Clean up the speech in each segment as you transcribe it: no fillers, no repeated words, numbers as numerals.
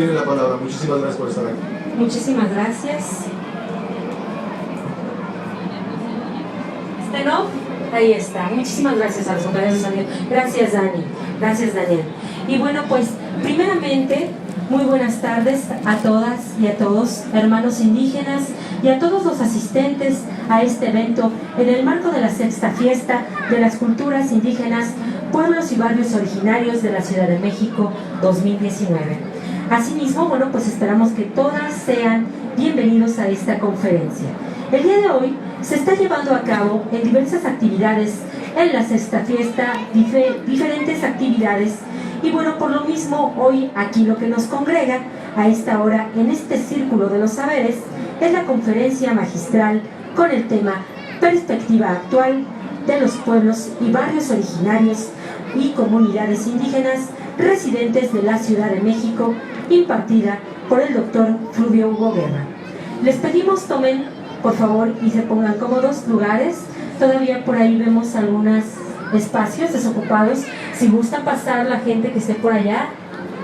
tiene la palabra. Muchísimas gracias por estar aquí. Muchísimas gracias. ¿No? Ahí está. Muchísimas gracias a los compañeros de Daniel. Gracias, Dani. Gracias, Daniel. Y bueno, pues, primeramente, muy buenas tardes a todas y a todos, hermanos indígenas, y a todos los asistentes a este evento en el marco de la sexta fiesta de las culturas indígenas, pueblos y barrios originarios de la Ciudad de México 2019. Asimismo, bueno, pues esperamos que todas sean bienvenidos a esta conferencia. El día de hoy se está llevando a cabo en diversas actividades en la sexta fiesta, diferentes actividades, y bueno, por lo mismo hoy aquí lo que nos congrega a esta hora en este círculo de los saberes es la conferencia magistral con el tema Perspectiva actual de los pueblos y barrios originarios y comunidades indígenas residentes de la Ciudad de México, impartida por el doctor Fluvio Hugo Guerra. Les pedimos tomen por favor y se pongan cómodos lugares. Todavía por ahí vemos algunos espacios desocupados. Si gusta pasar la gente que esté por allá,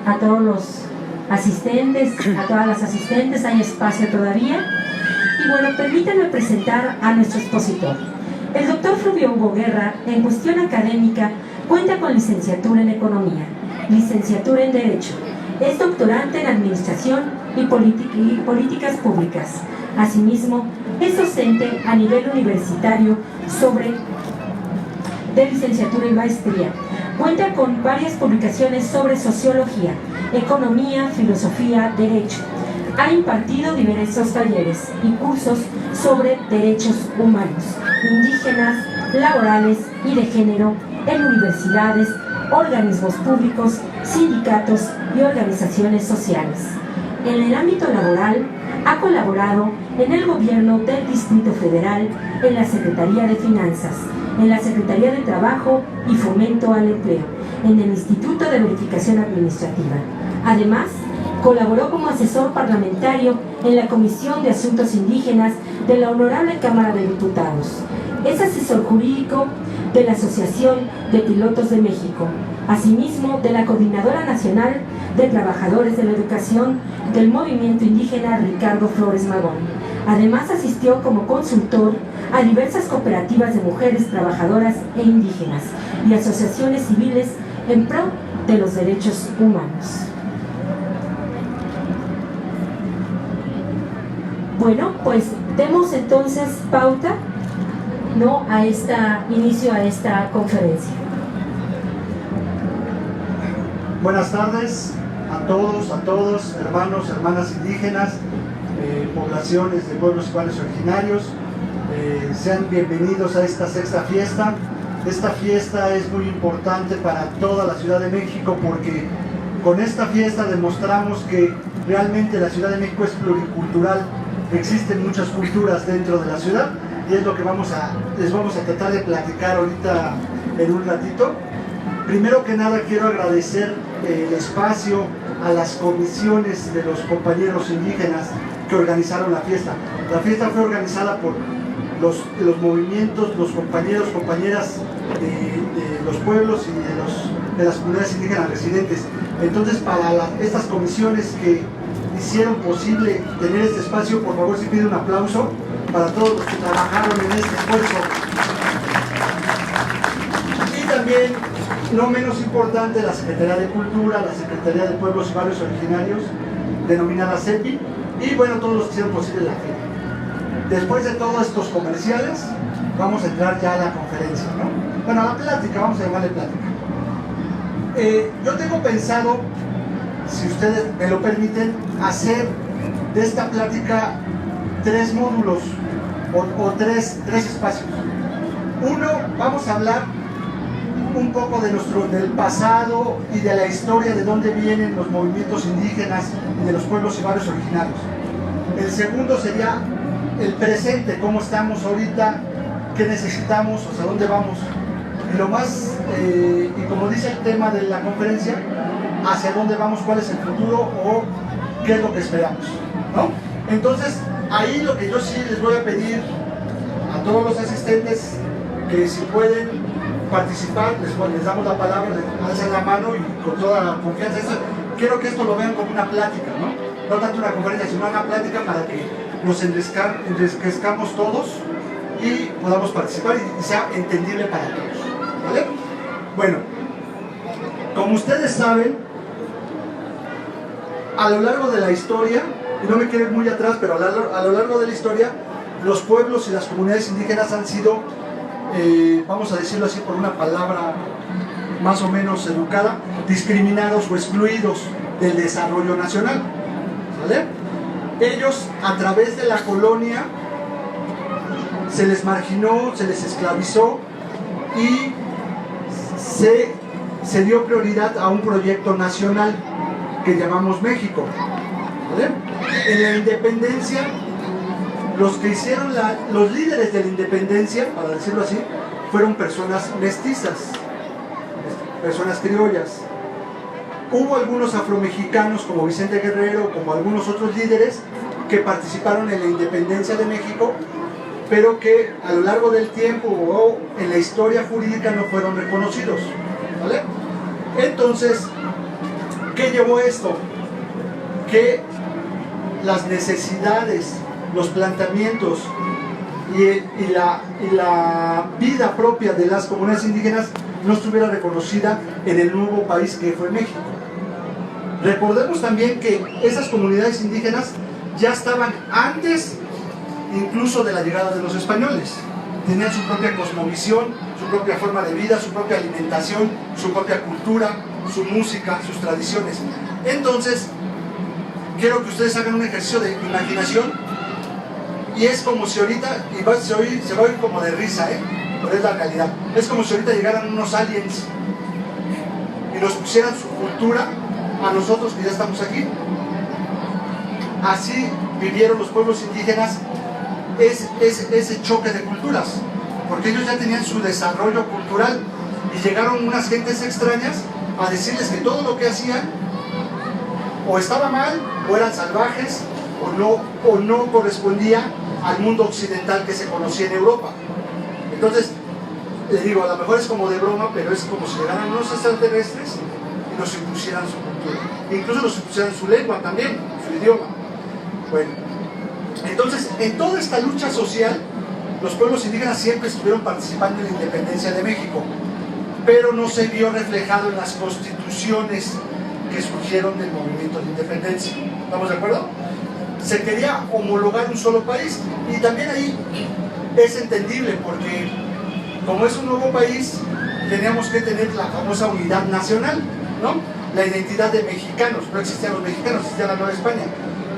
a todos los asistentes, a todas las asistentes, hay espacio todavía. Y bueno, permítanme presentar a nuestro expositor. El doctor Fluvio Hugo Guerra, en cuestión académica, cuenta con licenciatura en Economía, licenciatura en Derecho, es doctorante en Administración y Políticas Públicas. Asimismo, es docente a nivel universitario de licenciatura y maestría. Cuenta con varias publicaciones sobre sociología, economía, filosofía, derecho. Ha impartido diversos talleres y cursos sobre derechos humanos, indígenas, laborales y de género en universidades, organismos públicos, sindicatos y organizaciones sociales. En el ámbito laboral, ha colaborado en el gobierno del Distrito Federal, en la Secretaría de Finanzas, en la Secretaría de Trabajo y Fomento al Empleo, en el Instituto de Verificación Administrativa. Además, colaboró como asesor parlamentario en la Comisión de Asuntos Indígenas de la Honorable Cámara de Diputados. Es asesor jurídico de la Asociación de Pilotos de México, asimismo de la Coordinadora Nacional de Trabajadores de la Educación del Movimiento Indígena Ricardo Flores Magón. Además asistió como consultor a diversas cooperativas de mujeres trabajadoras e indígenas y asociaciones civiles en pro de los derechos humanos. Bueno, pues demos entonces pauta, ¿no?, inicio a esta conferencia. Buenas tardes a todos, hermanos, hermanas indígenas, poblaciones de pueblos y barrios originarios. Sean bienvenidos a esta sexta fiesta. Esta fiesta es muy importante para toda la Ciudad de México porque con esta fiesta demostramos que realmente la Ciudad de México es pluricultural. Existen muchas culturas dentro de la ciudad y es lo que les vamos a tratar de platicar ahorita en un ratito. Primero que nada quiero agradecer el espacio a las comisiones de los compañeros indígenas que organizaron la fiesta. La fiesta fue organizada por los movimientos, los compañeros, compañeras de los pueblos y de las comunidades indígenas residentes. Entonces, para estas comisiones que hicieron posible tener este espacio, por favor, si pide un aplauso para todos los que trabajaron en este esfuerzo. Y también, no menos importante, la Secretaría de Cultura, la Secretaría de Pueblos y Barrios Originarios, denominada CEPI, y bueno, todos los que hicieron posible la feria. Después de todos estos comerciales, vamos a entrar ya a la conferencia, ¿no? Bueno, a la plática, vamos a llamarle plática. Yo tengo pensado, si ustedes me lo permiten, hacer de esta plática 3 módulos o tres espacios. Uno, vamos a hablar un poco del pasado y de la historia de dónde vienen los movimientos indígenas y de los pueblos y barrios originarios. El segundo sería el presente, cómo estamos ahorita, qué necesitamos, hacia dónde vamos. Y lo más, y como dice el tema de la conferencia, hacia dónde vamos, cuál es el futuro o qué es lo que esperamos, ¿no? Entonces, ahí lo que yo sí les voy a pedir a todos los asistentes, que si pueden participar, les damos la palabra, alzan la mano y con toda la confianza. quiero que esto lo vean como una plática, ¿no? No tanto una conferencia, sino una plática para que nos enriquezcamos todos y podamos participar y sea entendible para todos, ¿vale? Bueno, como ustedes saben, a lo largo de la historia, y no me quiero ir muy atrás, pero a lo largo de la historia, los pueblos y las comunidades indígenas han sido, vamos a decirlo así por una palabra más o menos educada, discriminados o excluidos del desarrollo nacional, ¿vale? Ellos, a través de la colonia, se les marginó, se les esclavizó y se dio prioridad a un proyecto nacional que llamamos México, ¿vale? En la independencia, los que hicieron los líderes de la independencia, para decirlo así, fueron personas mestizas, personas criollas. Hubo algunos afromexicanos como Vicente Guerrero, como algunos otros líderes que participaron en la independencia de México, pero que a lo largo del tiempo o en la historia jurídica no fueron reconocidos, ¿vale? Entonces, ¿qué llevó esto? Que las necesidades, los planteamientos y la vida propia de las comunidades indígenas no estuviera reconocida en el nuevo país que fue México. Recordemos también que esas comunidades indígenas ya estaban antes incluso de la llegada de los españoles. Tenían su propia cosmovisión, su propia forma de vida, su propia alimentación, su propia cultura, su música, sus tradiciones. Entonces, quiero que ustedes hagan un ejercicio de imaginación y es como si ahorita, y se va a oír como de risa, pero es la realidad. Es como si ahorita llegaran unos aliens y nos pusieran su cultura a nosotros que ya estamos aquí. Así vivieron los pueblos indígenas ese choque de culturas, porque ellos ya tenían su desarrollo cultural y llegaron unas gentes extrañas a decirles que todo lo que hacían o estaba mal, o eran salvajes, o no correspondía al mundo occidental que se conocía en Europa. Entonces, les digo, a lo mejor es como de broma, pero es como si llegaran unos extraterrestres y nos impusieran su cultura. Incluso nos impusieran su lengua también, su idioma. Bueno, entonces, en toda esta lucha social, los pueblos indígenas siempre estuvieron participando en la independencia de México, pero no se vio reflejado en las constituciones que surgieron del movimiento de independencia. ¿Estamos de acuerdo? Se quería homologar un solo país y también ahí es entendible porque como es un nuevo país teníamos que tener la famosa unidad nacional, ¿no? La identidad de mexicanos, no existían los mexicanos, existía la Nueva España.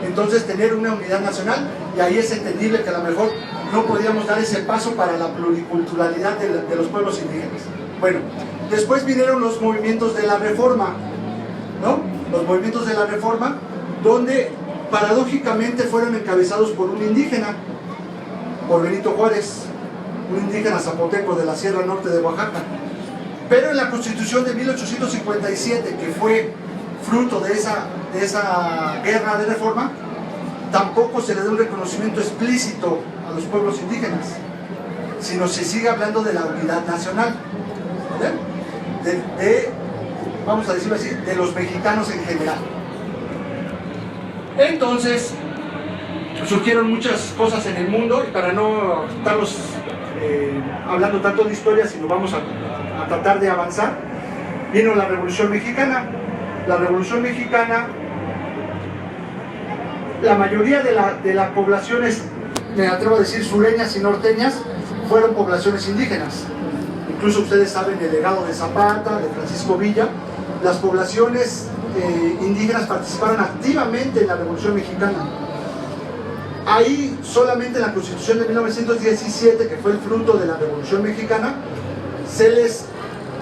Entonces tener una unidad nacional y ahí es entendible que a lo mejor no podíamos dar ese paso para la pluriculturalidad de los pueblos indígenas. Bueno, después vinieron los movimientos de la Reforma, ¿no? Los movimientos de la Reforma, donde paradójicamente fueron encabezados por un indígena, por Benito Juárez, un indígena zapoteco de la Sierra Norte de Oaxaca. Pero en la Constitución de 1857, que fue fruto de esa guerra de reforma, tampoco se le da un reconocimiento explícito a los pueblos indígenas, sino se sigue hablando de la unidad nacional, ¿vale? Vamos a decirlo así, de los mexicanos en general. Entonces, surgieron muchas cosas en el mundo, y para no estarlos hablando tanto de historia, sino vamos a tratar de avanzar, vino la Revolución Mexicana. La Revolución Mexicana, la mayoría de las poblaciones, me atrevo a decir sureñas y norteñas, fueron poblaciones indígenas. Incluso ustedes saben el legado de Zapata, de Francisco Villa. Las poblaciones indígenas participaron activamente en la Revolución Mexicana. Ahí solamente en la Constitución de 1917, que fue el fruto de la Revolución Mexicana, se les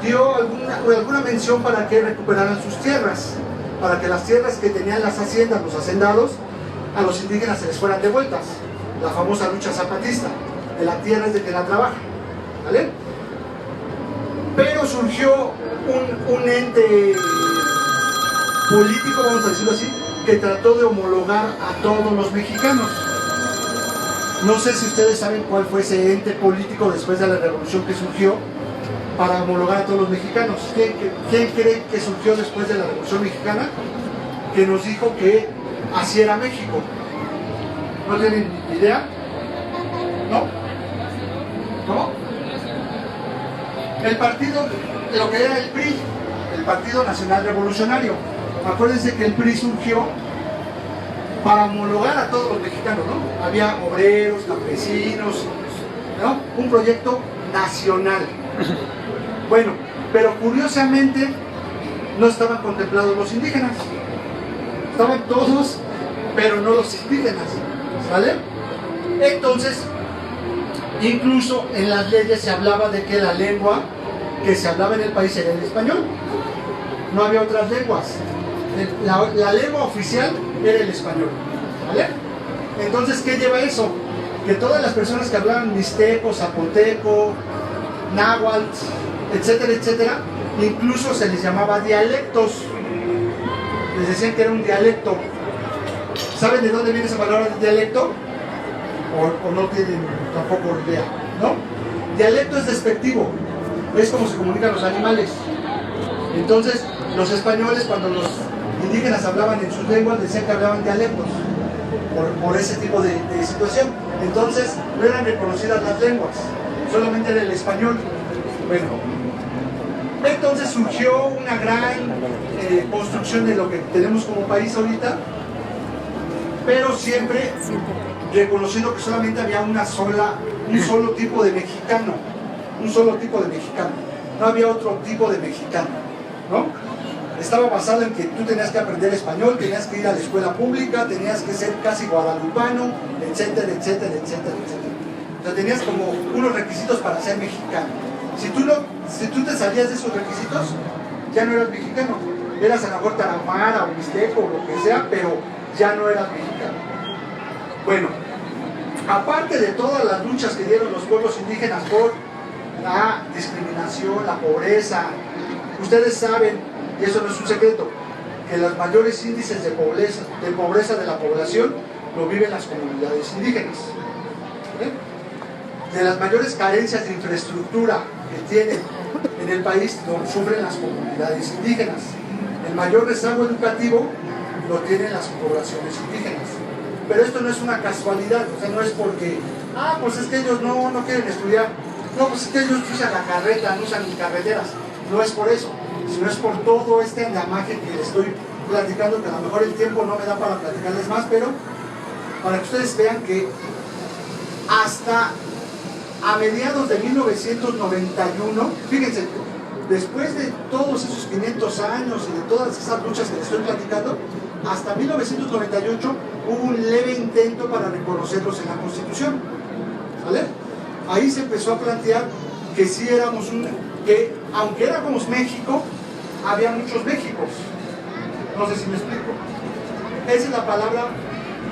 dio alguna mención para que recuperaran sus tierras, para que las tierras que tenían las haciendas, los hacendados, a los indígenas se les fueran devueltas. La famosa lucha zapatista, de la tierra es de que la trabaja, ¿vale? Pero surgió un ente político, vamos a decirlo así, que trató de homologar a todos los mexicanos. No sé si ustedes saben cuál fue ese ente político después de la revolución que surgió para homologar a todos los mexicanos. ¿Quién cree que surgió después de la Revolución Mexicana? que nos dijo que así era México. ¿No tienen idea? ¿No? ¿Cómo? El partido, lo que era el PRI, el Partido Nacional Revolucionario. Acuérdense que el PRI surgió para homologar a todos los mexicanos, ¿no? Había obreros, campesinos, ¿no? Un proyecto nacional. Bueno, pero curiosamente no estaban contemplados los indígenas. Estaban todos, pero no los indígenas, ¿vale? Entonces, incluso en las leyes se hablaba de que la lengua que se hablaba en el país era el español. No había otras lenguas. La lengua oficial era el español, ¿vale? Entonces, ¿qué lleva eso? Que todas las personas que hablaban mixteco, zapoteco, náhuatl, etcétera, etcétera, incluso se les llamaba dialectos. Les decían que era un dialecto. ¿Saben de dónde viene esa palabra de dialecto? O no tienen tampoco idea, ¿no? Dialecto es despectivo, es como se comunican los animales. Entonces, los españoles, cuando los indígenas hablaban en sus lenguas, decían que hablaban dialectos, por ese tipo de situación. Entonces, no eran reconocidas las lenguas, solamente era el español. Bueno, entonces surgió una gran construcción de lo que tenemos como país ahorita, pero siempre reconociendo que solamente había un solo tipo de mexicano, un solo tipo de mexicano, no había otro tipo de mexicano, ¿no? Estaba basado en que tú tenías que aprender español, tenías que ir a la escuela pública, tenías que ser casi guadalupano, etcétera, etcétera, etcétera, etcétera. O sea, tenías como unos requisitos para ser mexicano. Si tú te salías de esos requisitos, ya no eras mexicano. Eras a lo mejor tarahumara o mixteco o lo que sea, pero ya no eras mexicano. Bueno, aparte de todas las luchas que dieron los pueblos indígenas por la discriminación, la pobreza, ustedes saben, y eso no es un secreto, que los mayores índices de pobreza de la población lo viven las comunidades indígenas. De las mayores carencias de infraestructura que tienen en el país lo sufren las comunidades indígenas. El mayor rezago educativo lo tienen las poblaciones indígenas. Pero esto no es una casualidad, o sea, no es porque, pues es que ellos no quieren estudiar, no, pues es que ellos usan la carreta, no usan ni carreteras. No es por eso, sino es por todo este andamaje que les estoy platicando, que a lo mejor el tiempo no me da para platicarles más, pero para que ustedes vean que hasta a mediados de 1991, fíjense, después de todos esos 500 años y de todas esas luchas que les estoy platicando, hasta 1998 hubo un leve intento para reconocerlos en la Constitución, ¿vale? Ahí se empezó a plantear que sí éramos que aunque éramos México, había muchos Méxicos. No sé si me explico. Esa es la palabra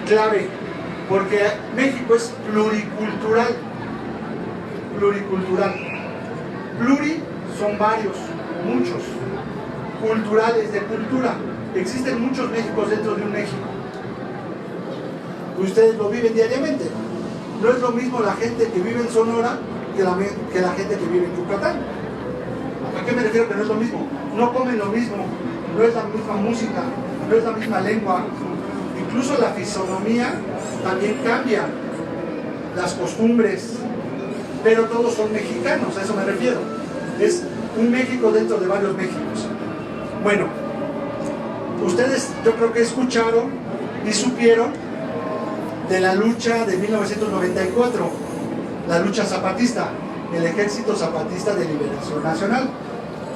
clave, porque México es pluricultural. Pluricultural. Pluri son varios, muchos. Culturales, de cultura. Existen muchos Méxicos dentro de un México. Ustedes lo viven diariamente. No es lo mismo la gente que vive en Sonora que la gente que vive en Yucatán. ¿A qué me refiero que no es lo mismo? No comen lo mismo, no es la misma música, no es la misma lengua. Incluso la fisonomía también cambia, las costumbres, pero todos son mexicanos, a eso me refiero. Es un México dentro de varios Méxicos. Bueno, ustedes yo creo que escucharon y supieron de la lucha de 1994, la lucha zapatista, el Ejército Zapatista de Liberación Nacional.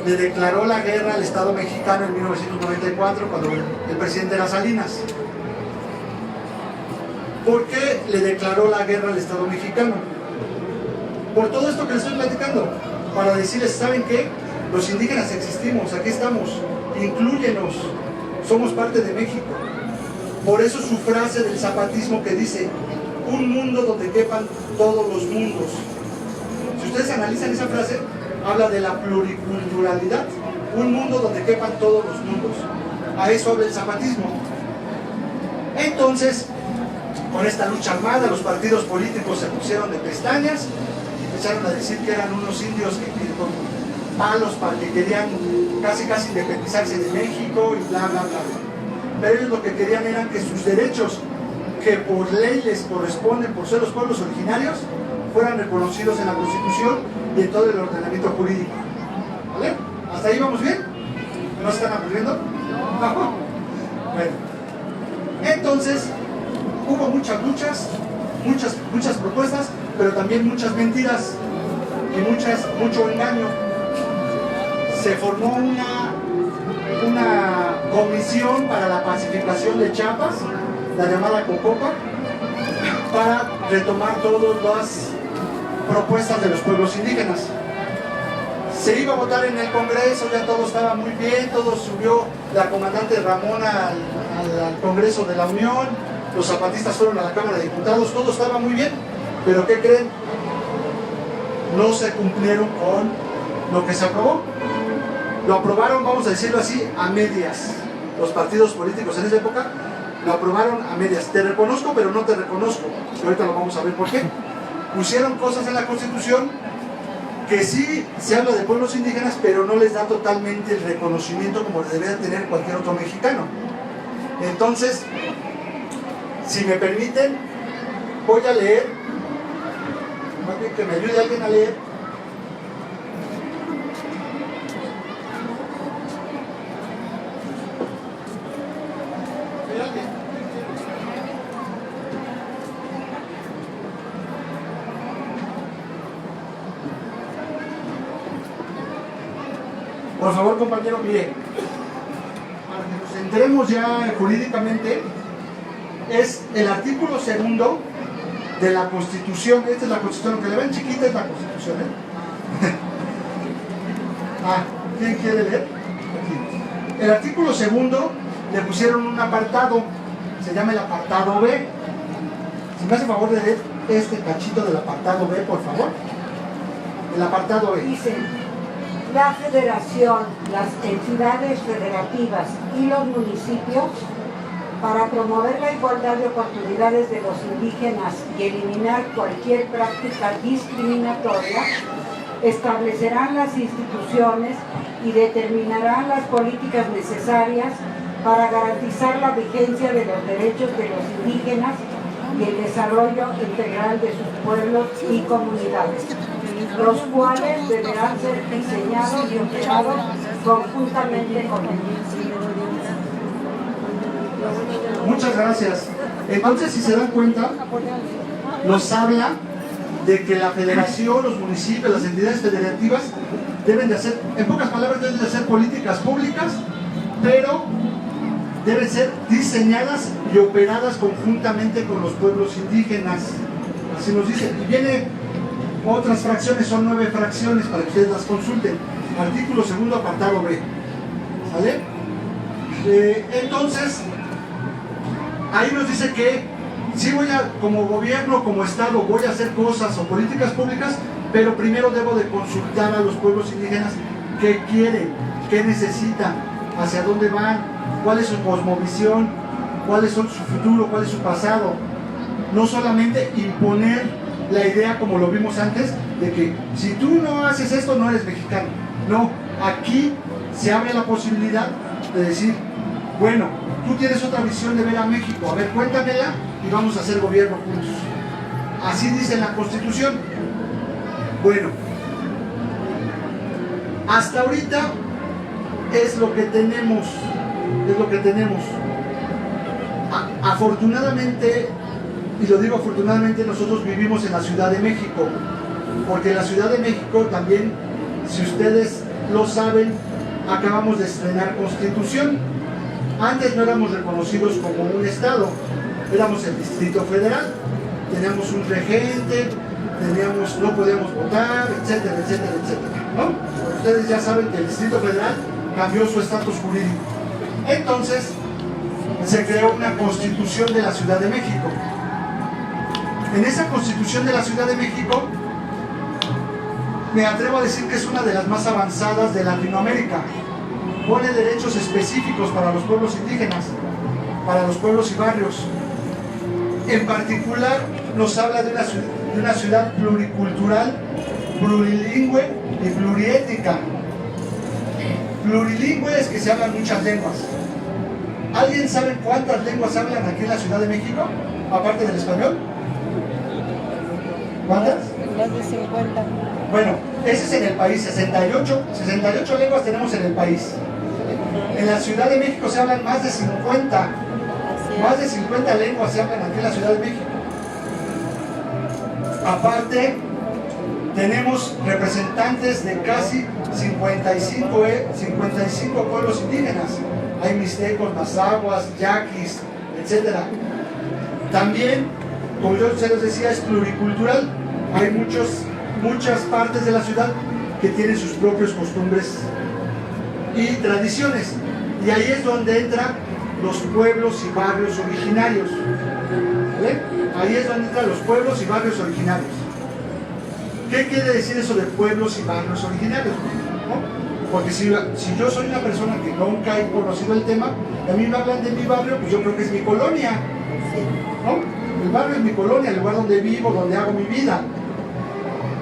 Le declaró la guerra al Estado mexicano en 1994 cuando el presidente era Salinas. ¿Por qué le declaró la guerra al Estado mexicano? Por todo esto que les estoy platicando, para decirles, ¿saben qué? Los indígenas existimos, aquí estamos, inclúyenos, somos parte de México. Por eso su frase del zapatismo que dice, un mundo donde quepan todos los mundos. Si ustedes analizan esa frase, habla de la pluriculturalidad, un mundo donde quepan todos los mundos. A eso habla el zapatismo. Entonces, con esta lucha armada, los partidos políticos se pusieron de pestañas y empezaron a decir que eran unos indios que con palos para que querían casi independizarse de México y bla, bla, bla. pero ellos lo que querían eran que sus derechos, que por ley les corresponden por ser los pueblos originarios, fueran reconocidos en la Constitución y en todo el ordenamiento jurídico. ¿Vale? ¿Hasta ahí vamos bien? ¿No se están aburriendo? No. Bueno. Entonces, hubo muchas luchas, muchas propuestas, pero también muchas mentiras y mucho engaño. Se formó una comisión para la pacificación de Chiapas, la llamada COCOPA, para retomar todas las propuestas de los pueblos indígenas. Se iba a votar en el Congreso, ya todo estaba muy bien, todo subió la comandante Ramona al Congreso de la Unión, los zapatistas fueron a la Cámara de Diputados, todo estaba muy bien, pero ¿qué creen? No se cumplieron con lo que se aprobó. Lo aprobaron, vamos a decirlo así, a medias. Los partidos políticos en esa época lo aprobaron a medias. Te reconozco, pero no te reconozco. Y ahorita lo vamos a ver por qué. Pusieron cosas en la Constitución que sí se habla de pueblos indígenas, pero no les da totalmente el reconocimiento como debería tener cualquier otro mexicano. Entonces, si me permiten, voy a leer, más bien que me ayude alguien a leer. Por favor, compañero, mire, para que nos enteremos ya jurídicamente, es el artículo 2 de la Constitución. Esta es la Constitución, lo que le ven chiquita es la Constitución, ¿eh? ¿Quién quiere leer? Aquí. El artículo 2 le pusieron un apartado, se llama el apartado B. Si me hace favor de leer este cachito del apartado B, por favor. El apartado B. Dice: la federación, las entidades federativas y los municipios, para promover la igualdad de oportunidades de los indígenas y eliminar cualquier práctica discriminatoria, establecerán las instituciones y determinarán las políticas necesarias para garantizar la vigencia de los derechos de los indígenas y el desarrollo integral de sus pueblos y comunidades, los cuales deberán ser diseñados y operados conjuntamente con ellos. Muchas gracias. Entonces, si se dan cuenta, nos habla de que la federación, los municipios, las entidades federativas deben de hacer, en pocas palabras, deben de hacer políticas públicas, pero deben ser diseñadas y operadas conjuntamente con los pueblos indígenas. Así nos dice. Y viene otras fracciones, son 9 fracciones para que ustedes las consulten. Artículo 2, apartado B. ¿Sale? Entonces, ahí nos dice que sí voy a, como gobierno, como Estado, voy a hacer cosas o políticas públicas, pero primero debo de consultar a los pueblos indígenas qué quieren, qué necesitan, hacia dónde van, cuál es su cosmovisión, cuál es su futuro, cuál es su pasado. No solamente imponer la idea, como lo vimos antes, de que si tú no haces esto no eres mexicano. No, aquí se abre la posibilidad de decir, bueno, tú tienes otra visión de ver a México, a ver, cuéntamela y vamos a hacer gobierno juntos. Así dice la Constitución. Bueno, hasta ahorita es lo que tenemos, Afortunadamente, y lo digo afortunadamente, nosotros vivimos en la Ciudad de México, porque en la Ciudad de México también, si ustedes lo saben, acabamos de estrenar Constitución. Antes no éramos reconocidos como un Estado, éramos el Distrito Federal, teníamos un regente, no podíamos votar, etcétera, etcétera, etcétera, ¿no? Ustedes ya saben que el Distrito Federal cambió su estatus jurídico. Entonces, se creó una Constitución de la Ciudad de México. En esa Constitución de la Ciudad de México, me atrevo a decir que es una de las más avanzadas de Latinoamérica. Pone derechos específicos para los pueblos indígenas, para los pueblos y barrios. En particular, nos habla de una ciudad pluricultural, plurilingüe y pluriétnica. Plurilingüe es que se hablan muchas lenguas. ¿Alguien sabe cuántas lenguas hablan aquí en la Ciudad de México, aparte del español? ¿Cuántas? Más de 50. Bueno, ese es en el país, 68 lenguas tenemos en el país. En la Ciudad de México se hablan más de 50. Así es. Más de 50 lenguas se hablan aquí en la Ciudad de México. Aparte, tenemos representantes de casi 55 pueblos indígenas. Hay mixtecos, mazahuas, yaquis, etc. También, como yo se les decía, es pluricultural. Hay muchas partes de la ciudad que tienen sus propias costumbres y tradiciones. Y ahí es donde entran los pueblos y barrios originarios. ¿Vale? Ahí es donde entran los pueblos y barrios originarios. ¿Qué quiere decir eso de pueblos y barrios originarios? ¿No? Porque si yo soy una persona que nunca he conocido el tema, y a mí me hablan de mi barrio, pues yo creo que es mi colonia. ¿No? El barrio es mi colonia, el lugar donde vivo, donde hago mi vida.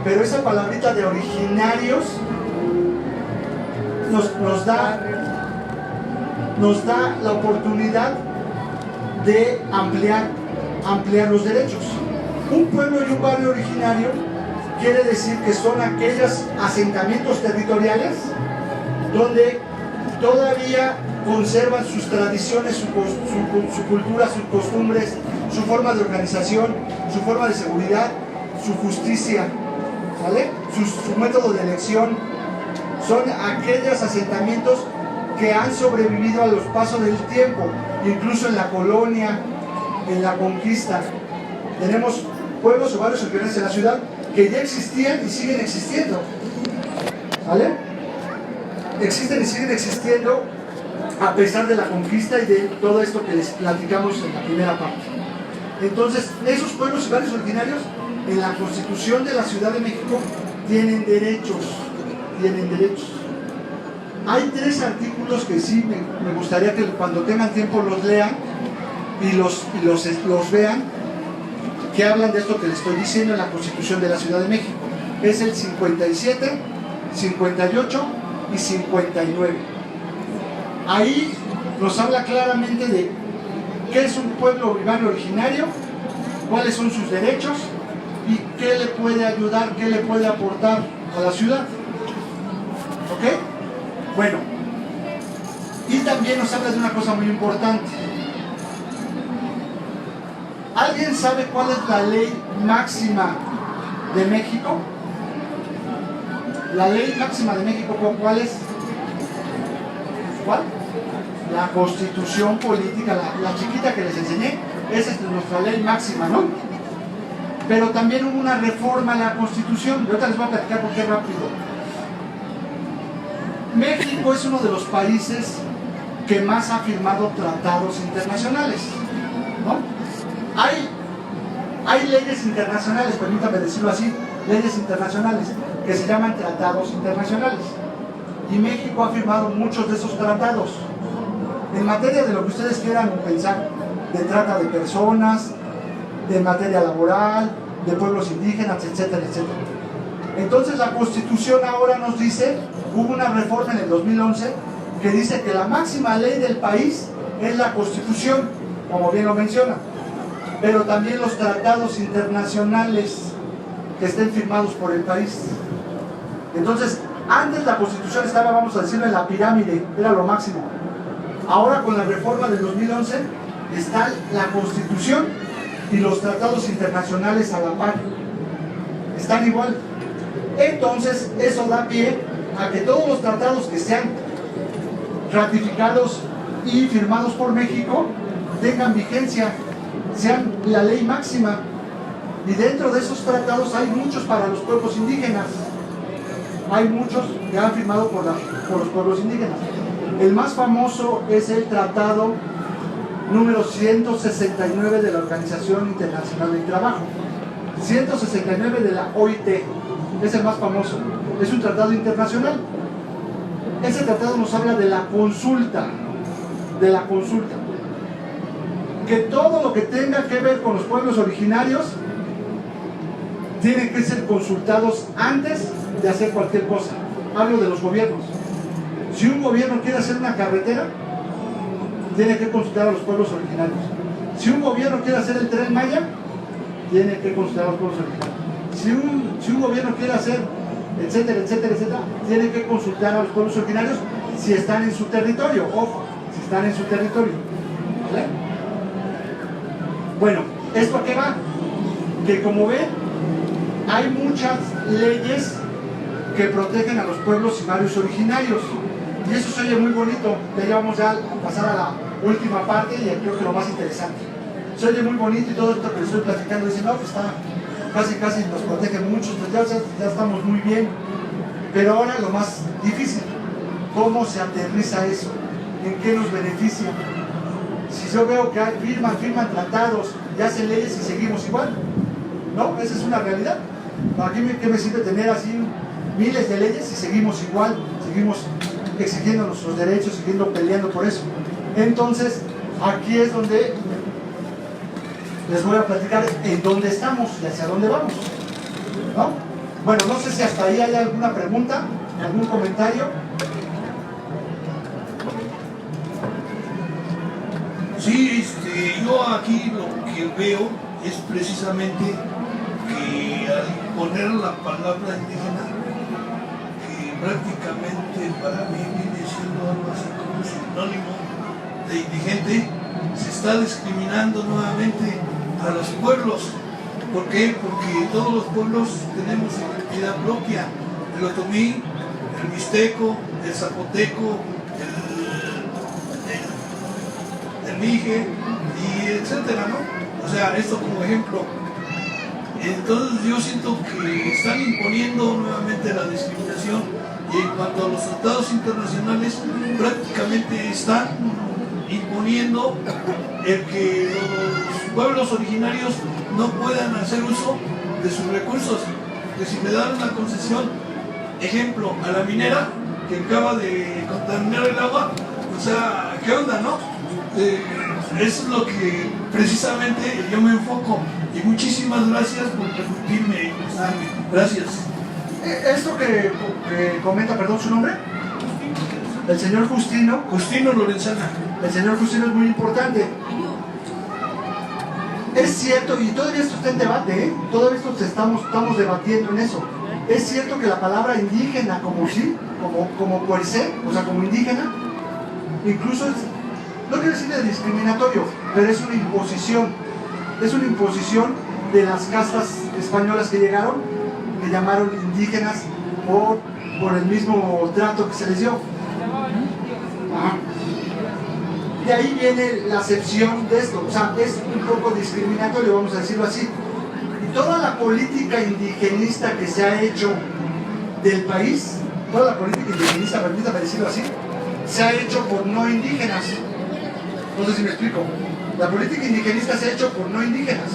Pero esa palabrita de originarios nos da la oportunidad de ampliar los derechos. Un pueblo y un barrio originario quiere decir que son aquellos asentamientos territoriales donde todavía conservan sus tradiciones, su cultura, sus costumbres, su forma de organización, su forma de seguridad, su justicia, ¿vale? Su método de elección. Son aquellos asentamientos que han sobrevivido a los pasos del tiempo, incluso en la colonia, en la conquista. Tenemos pueblos o barrios originarios en la ciudad que ya existían y siguen existiendo, ¿vale? Existen y siguen existiendo a pesar de la conquista y de todo esto que les platicamos en la primera parte. Entonces, esos pueblos y barrios originarios en la Constitución de la Ciudad de México tienen derechos. Hay 3 artículos que sí me gustaría que cuando tengan tiempo los lean y los vean, que hablan de esto que les estoy diciendo en la Constitución de la Ciudad de México. Es el 57, 58 y 59. Ahí nos habla claramente de qué es un pueblo y barrio originario, cuáles son sus derechos y qué le puede ayudar, qué le puede aportar a la ciudad. ¿Ok? Bueno, y también nos habla de una cosa muy importante. ¿Alguien sabe cuál es la ley máxima de México? La ley máxima de México, ¿cuál es? ¿Cuál? La Constitución política, la chiquita que les enseñé, esa es nuestra ley máxima, ¿no? Pero también hubo una reforma a la Constitución, y ahorita les voy a platicar por qué rápido. México es uno de los países que más ha firmado tratados internacionales, ¿no? Hay leyes internacionales, permítame decirlo así, leyes internacionales que se llaman tratados internacionales. Y México ha firmado muchos de esos tratados en materia de lo que ustedes quieran pensar, de trata de personas, de materia laboral, de pueblos indígenas, etcétera, etcétera. Entonces la Constitución ahora nos dice, hubo una reforma en el 2011 que dice que la máxima ley del país es la Constitución, como bien lo menciona, pero también los tratados internacionales que estén firmados por el país. Entonces, antes la Constitución estaba, vamos a decirlo, en la pirámide, era lo máximo. Ahora con la reforma del 2011 está la Constitución y los tratados internacionales a la par. Están igual. Entonces, eso da pie a que todos los tratados que sean ratificados y firmados por México tengan vigencia, sean la ley máxima. Y dentro de esos tratados hay muchos para los pueblos indígenas. Hay muchos que han firmado por los pueblos indígenas. El más famoso es el tratado número 169 de la Organización Internacional del Trabajo. 169 de la OIT. Es el más famoso. Es un tratado internacional. Ese tratado nos habla de la consulta. De la consulta. Que todo lo que tenga que ver con los pueblos originarios tienen que ser consultados antes de hacer cualquier cosa. Hablo de los gobiernos. Si un gobierno quiere hacer una carretera, tiene que consultar a los pueblos originarios. Si un gobierno quiere hacer el Tren Maya, tiene que consultar a los pueblos originarios. Si un gobierno quiere hacer, etcétera, etcétera, etcétera, tiene que consultar a los pueblos originarios si están en su territorio. Ojo, si están en su territorio. ¿Vale? Bueno, ¿esto a qué va? Que como ven, hay muchas leyes que protegen a los pueblos y barrios originarios. Y eso se oye muy bonito. Ya vamos a pasar a la última parte y creo que lo más interesante. Se oye muy bonito y todo esto que les estoy platicando, dicen, no, pues está casi nos protege mucho, pues ya estamos muy bien. Pero ahora lo más difícil, ¿cómo se aterriza eso? ¿En qué nos beneficia? Si yo veo que firman tratados y hacen leyes y seguimos igual, ¿no? Esa es una realidad. ¿Para qué me sirve tener así miles de leyes si seguimos igual, seguimos exigiendo nuestros derechos, siguiendo peleando por eso? Entonces, aquí es donde les voy a platicar en dónde estamos y hacia dónde vamos, ¿no? Bueno, no sé si hasta ahí hay alguna pregunta, algún comentario. Sí, yo aquí lo que veo es precisamente que al poner la palabra indígena, que prácticamente para mí viene siendo algo así como un sinónimo de indigente, se está discriminando nuevamente a los pueblos. ¿Por qué? Porque todos los pueblos tenemos identidad propia: el otomí, el mixteco, el zapoteco, el mije, y etcétera, ¿no? O sea, esto como ejemplo. Entonces yo siento que están imponiendo nuevamente la discriminación, y en cuanto a los tratados internacionales, prácticamente están imponiendo el que los pueblos originarios no puedan hacer uso de sus recursos. Que si me dan una concesión, ejemplo, a la minera que acaba de contaminar el agua, o sea, ¿qué onda, no? Eso es lo que precisamente yo me enfoco. Y muchísimas gracias por permitirme y prestarme. Gracias. Esto que comenta, perdón, ¿su nombre? El señor Justino. Justino Lorenzana. El señor Justino es muy importante. Es cierto, y todavía esto está en debate, ¿eh? Todavía esto estamos debatiendo en eso. Es cierto que la palabra indígena como per se, o sea, como indígena, incluso no quiero decir de discriminatorio, pero es una imposición. Es una imposición de las castas españolas que llegaron, que llamaron indígenas por el mismo trato que se les dio. Ajá. De ahí viene la acepción de esto, o sea, es un poco discriminatorio, vamos a decirlo así. Y toda la política indigenista que se ha hecho del país, toda la política indigenista, permítame decirlo así, se ha hecho por no indígenas. No sé si me explico. La política indigenista se ha hecho por no indígenas.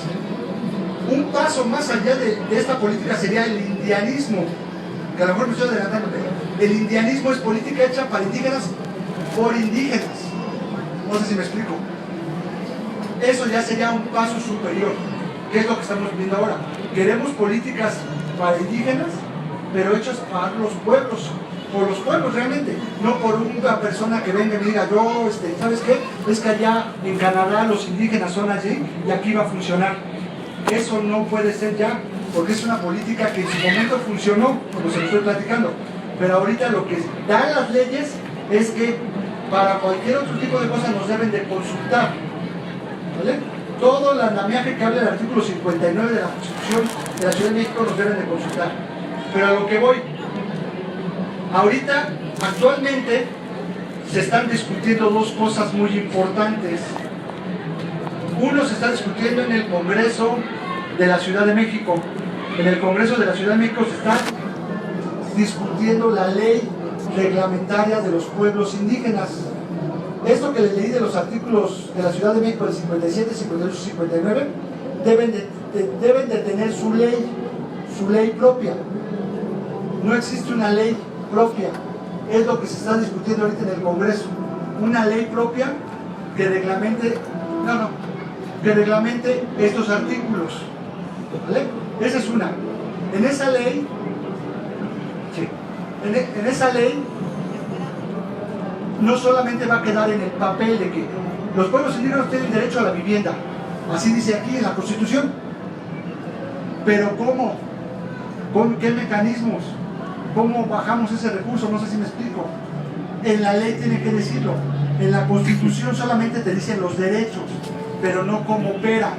Un paso más allá de esta política sería el indianismo, que a lo mejor me estoy adelantando. El indianismo es política hecha para indígenas por indígenas. No sé si me explico. Eso ya sería un paso superior, que es lo que estamos viendo ahora. Queremos políticas para indígenas, pero hechas para los pueblos, por los pueblos realmente, no por una persona que venga y diga, yo, ¿sabes qué? Es que allá en Canadá los indígenas son allí y aquí va a funcionar. Eso no puede ser ya, porque es una política que en su momento funcionó, como se lo estoy platicando. Pero ahorita lo que dan las leyes es que para cualquier otro tipo de cosas nos deben de consultar, ¿vale? Todo el andamiaje que habla del artículo 59 de la Constitución de la Ciudad de México nos deben de consultar. Pero a lo que voy, ahorita, actualmente, se están discutiendo dos cosas muy importantes. Uno se está discutiendo en el Congreso de la Ciudad de México. En el Congreso de la Ciudad de México se está discutiendo la ley reglamentaria de los pueblos indígenas. Esto que les leí de los artículos de la Ciudad de México del 57, 58 y 59 deben de tener su ley propia. No existe una ley propia. Es lo que se está discutiendo ahorita en el Congreso. Una ley propia que reglamente estos artículos, ¿vale? Esa es una. En esa ley, sí, en esa ley no solamente va a quedar en el papel de que los pueblos indígenas tienen derecho a la vivienda, así dice aquí en la Constitución, pero ¿cómo? ¿Con qué mecanismos? ¿Cómo bajamos ese recurso? No sé si me explico. En la ley tiene que decirlo, en la Constitución solamente te dicen los derechos, pero no cómo opera.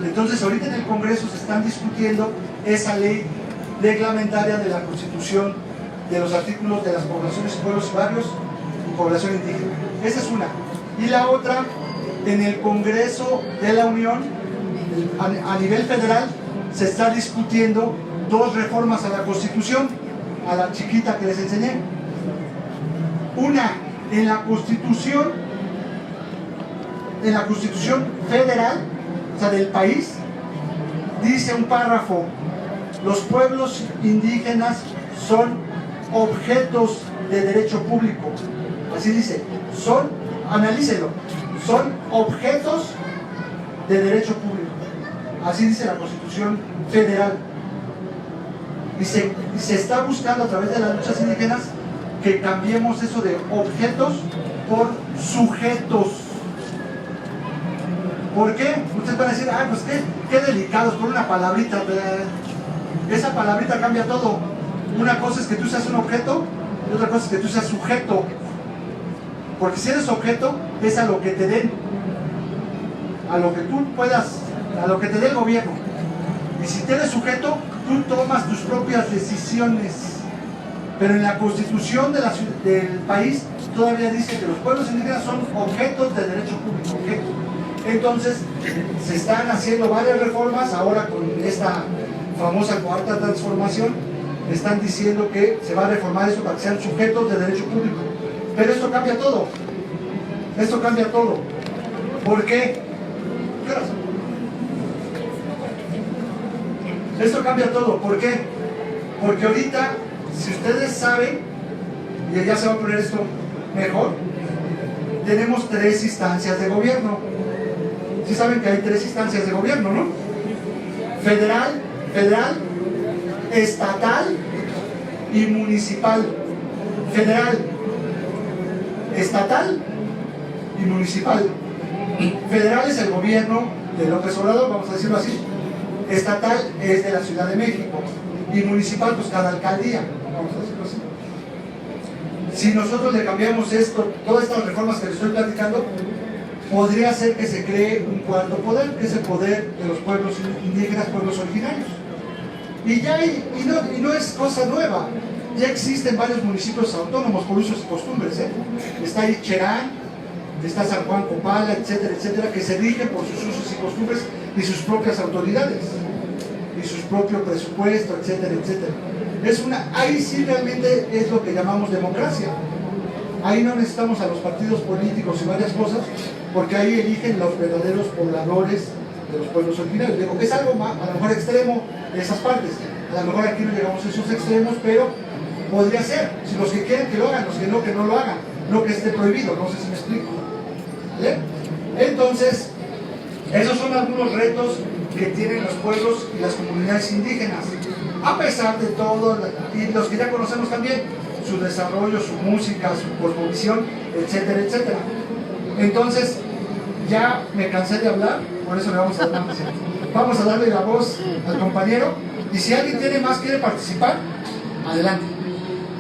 Entonces ahorita en el Congreso se están discutiendo esa ley reglamentaria de la Constitución, de los artículos de las poblaciones, pueblos y barrios y población indígena. Esa es una. Y la otra, en el Congreso de la Unión, a nivel federal, se está discutiendo 2 reformas a la Constitución, a la chiquita que les enseñé. Una, en la Constitución federal, o sea, del país, dice un párrafo: los pueblos indígenas son objetos de derecho público. Así dice, analícelo, son objetos de derecho público. Así dice la Constitución federal. Y se está buscando a través de las luchas indígenas que cambiemos eso de objetos por sujetos. ¿Por qué? Ustedes van a decir, pues qué delicados, por una palabrita. Esa palabrita cambia todo. Una cosa es que tú seas un objeto y otra cosa es que tú seas sujeto. Porque si eres objeto, es a lo que te den, a lo que tú puedas, a lo que te dé el gobierno. Y si eres sujeto, tú tomas tus propias decisiones. Pero en la Constitución del país todavía dice que los pueblos indígenas son objetos de derecho público. Objetos. Entonces, se están haciendo varias reformas. Ahora con esta famosa cuarta transformación, están diciendo que se va a reformar eso para que sean sujetos de derecho público. Pero esto cambia todo. Esto cambia todo. ¿Por qué? ¿Qué horas? Esto cambia todo. ¿Por qué? Porque ahorita, si ustedes saben, y ya se va a poner esto mejor, tenemos 3 instancias de gobierno. Sí saben que hay 3 instancias de gobierno, ¿no? Federal, estatal y municipal. Federal, estatal y municipal. Federal es el gobierno de López Obrador, vamos a decirlo así. Estatal es de la Ciudad de México. Y municipal, pues cada alcaldía, vamos a decirlo así. Si nosotros le cambiamos esto, todas estas reformas que les estoy platicando, podría ser que se cree un cuarto poder, que es el poder de los pueblos indígenas, pueblos originarios. Y ya no es cosa nueva. Ya existen varios municipios autónomos por usos y costumbres. Está ahí Cherán, está San Juan Copala, etcétera, etcétera, que se rigen por sus usos y costumbres y sus propias autoridades y su propio presupuesto, etcétera, etcétera. Ahí sí realmente es lo que llamamos democracia. Ahí no necesitamos a los partidos políticos y varias cosas, porque ahí eligen los verdaderos pobladores de los pueblos originarios. Digo, es algo más, a lo mejor extremo de esas partes. A lo mejor aquí no llegamos a esos extremos, pero podría ser. Si los que quieren que lo hagan, los que no lo hagan. No que esté prohibido, no sé si me explico. ¿Vale? Entonces, esos son algunos retos que tienen los pueblos y las comunidades indígenas. A pesar de todo, y los que ya conocemos también, su desarrollo, su música, su cosmovisión, etcétera, etcétera. Entonces, ya me cansé de hablar, por eso le vamos a dar más. Vamos a darle la voz al compañero, y si alguien quiere participar, adelante.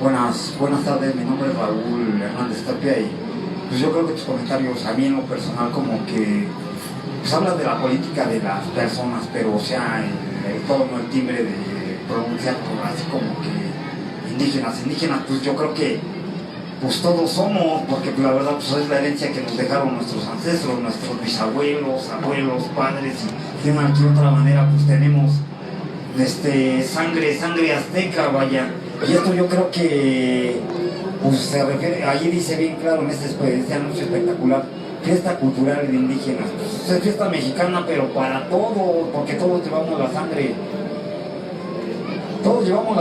Buenas tardes, mi nombre es Raúl Hernández Tapia y pues yo creo que tus comentarios a mí en lo personal como que pues hablas de la política de las personas, pero o sea, el tono, el timbre de pronunciar así como que indígenas, pues yo creo que pues todos somos, porque pues, la verdad pues es la herencia que nos dejaron nuestros ancestros, nuestros bisabuelos, abuelos, padres, y de una que otra manera pues tenemos sangre azteca, vaya. Y esto yo creo que pues se refiere, ahí dice bien claro en este anuncio espectacular, fiesta cultural de indígenas. Pues, es fiesta mexicana, pero para todo, porque todos llevamos la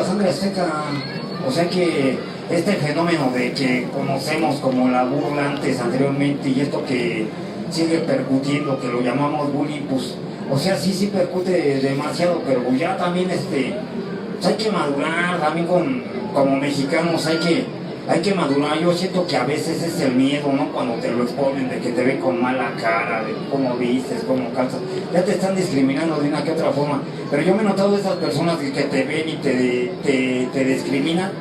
sangre azteca. O sea que este fenómeno de que conocemos como la burla anteriormente, y esto que sigue percutiendo, que lo llamamos bullying, pues, o sea, sí percute demasiado, pero ya también pues hay que madurar también como mexicanos, hay que hay que madurar. Yo siento que a veces es el miedo, ¿no? Cuando te lo exponen, de que te ven con mala cara, de cómo vistes, cómo calzas, ya te están discriminando de una que otra forma. Pero yo me he notado de esas personas que te ven y te discriminan,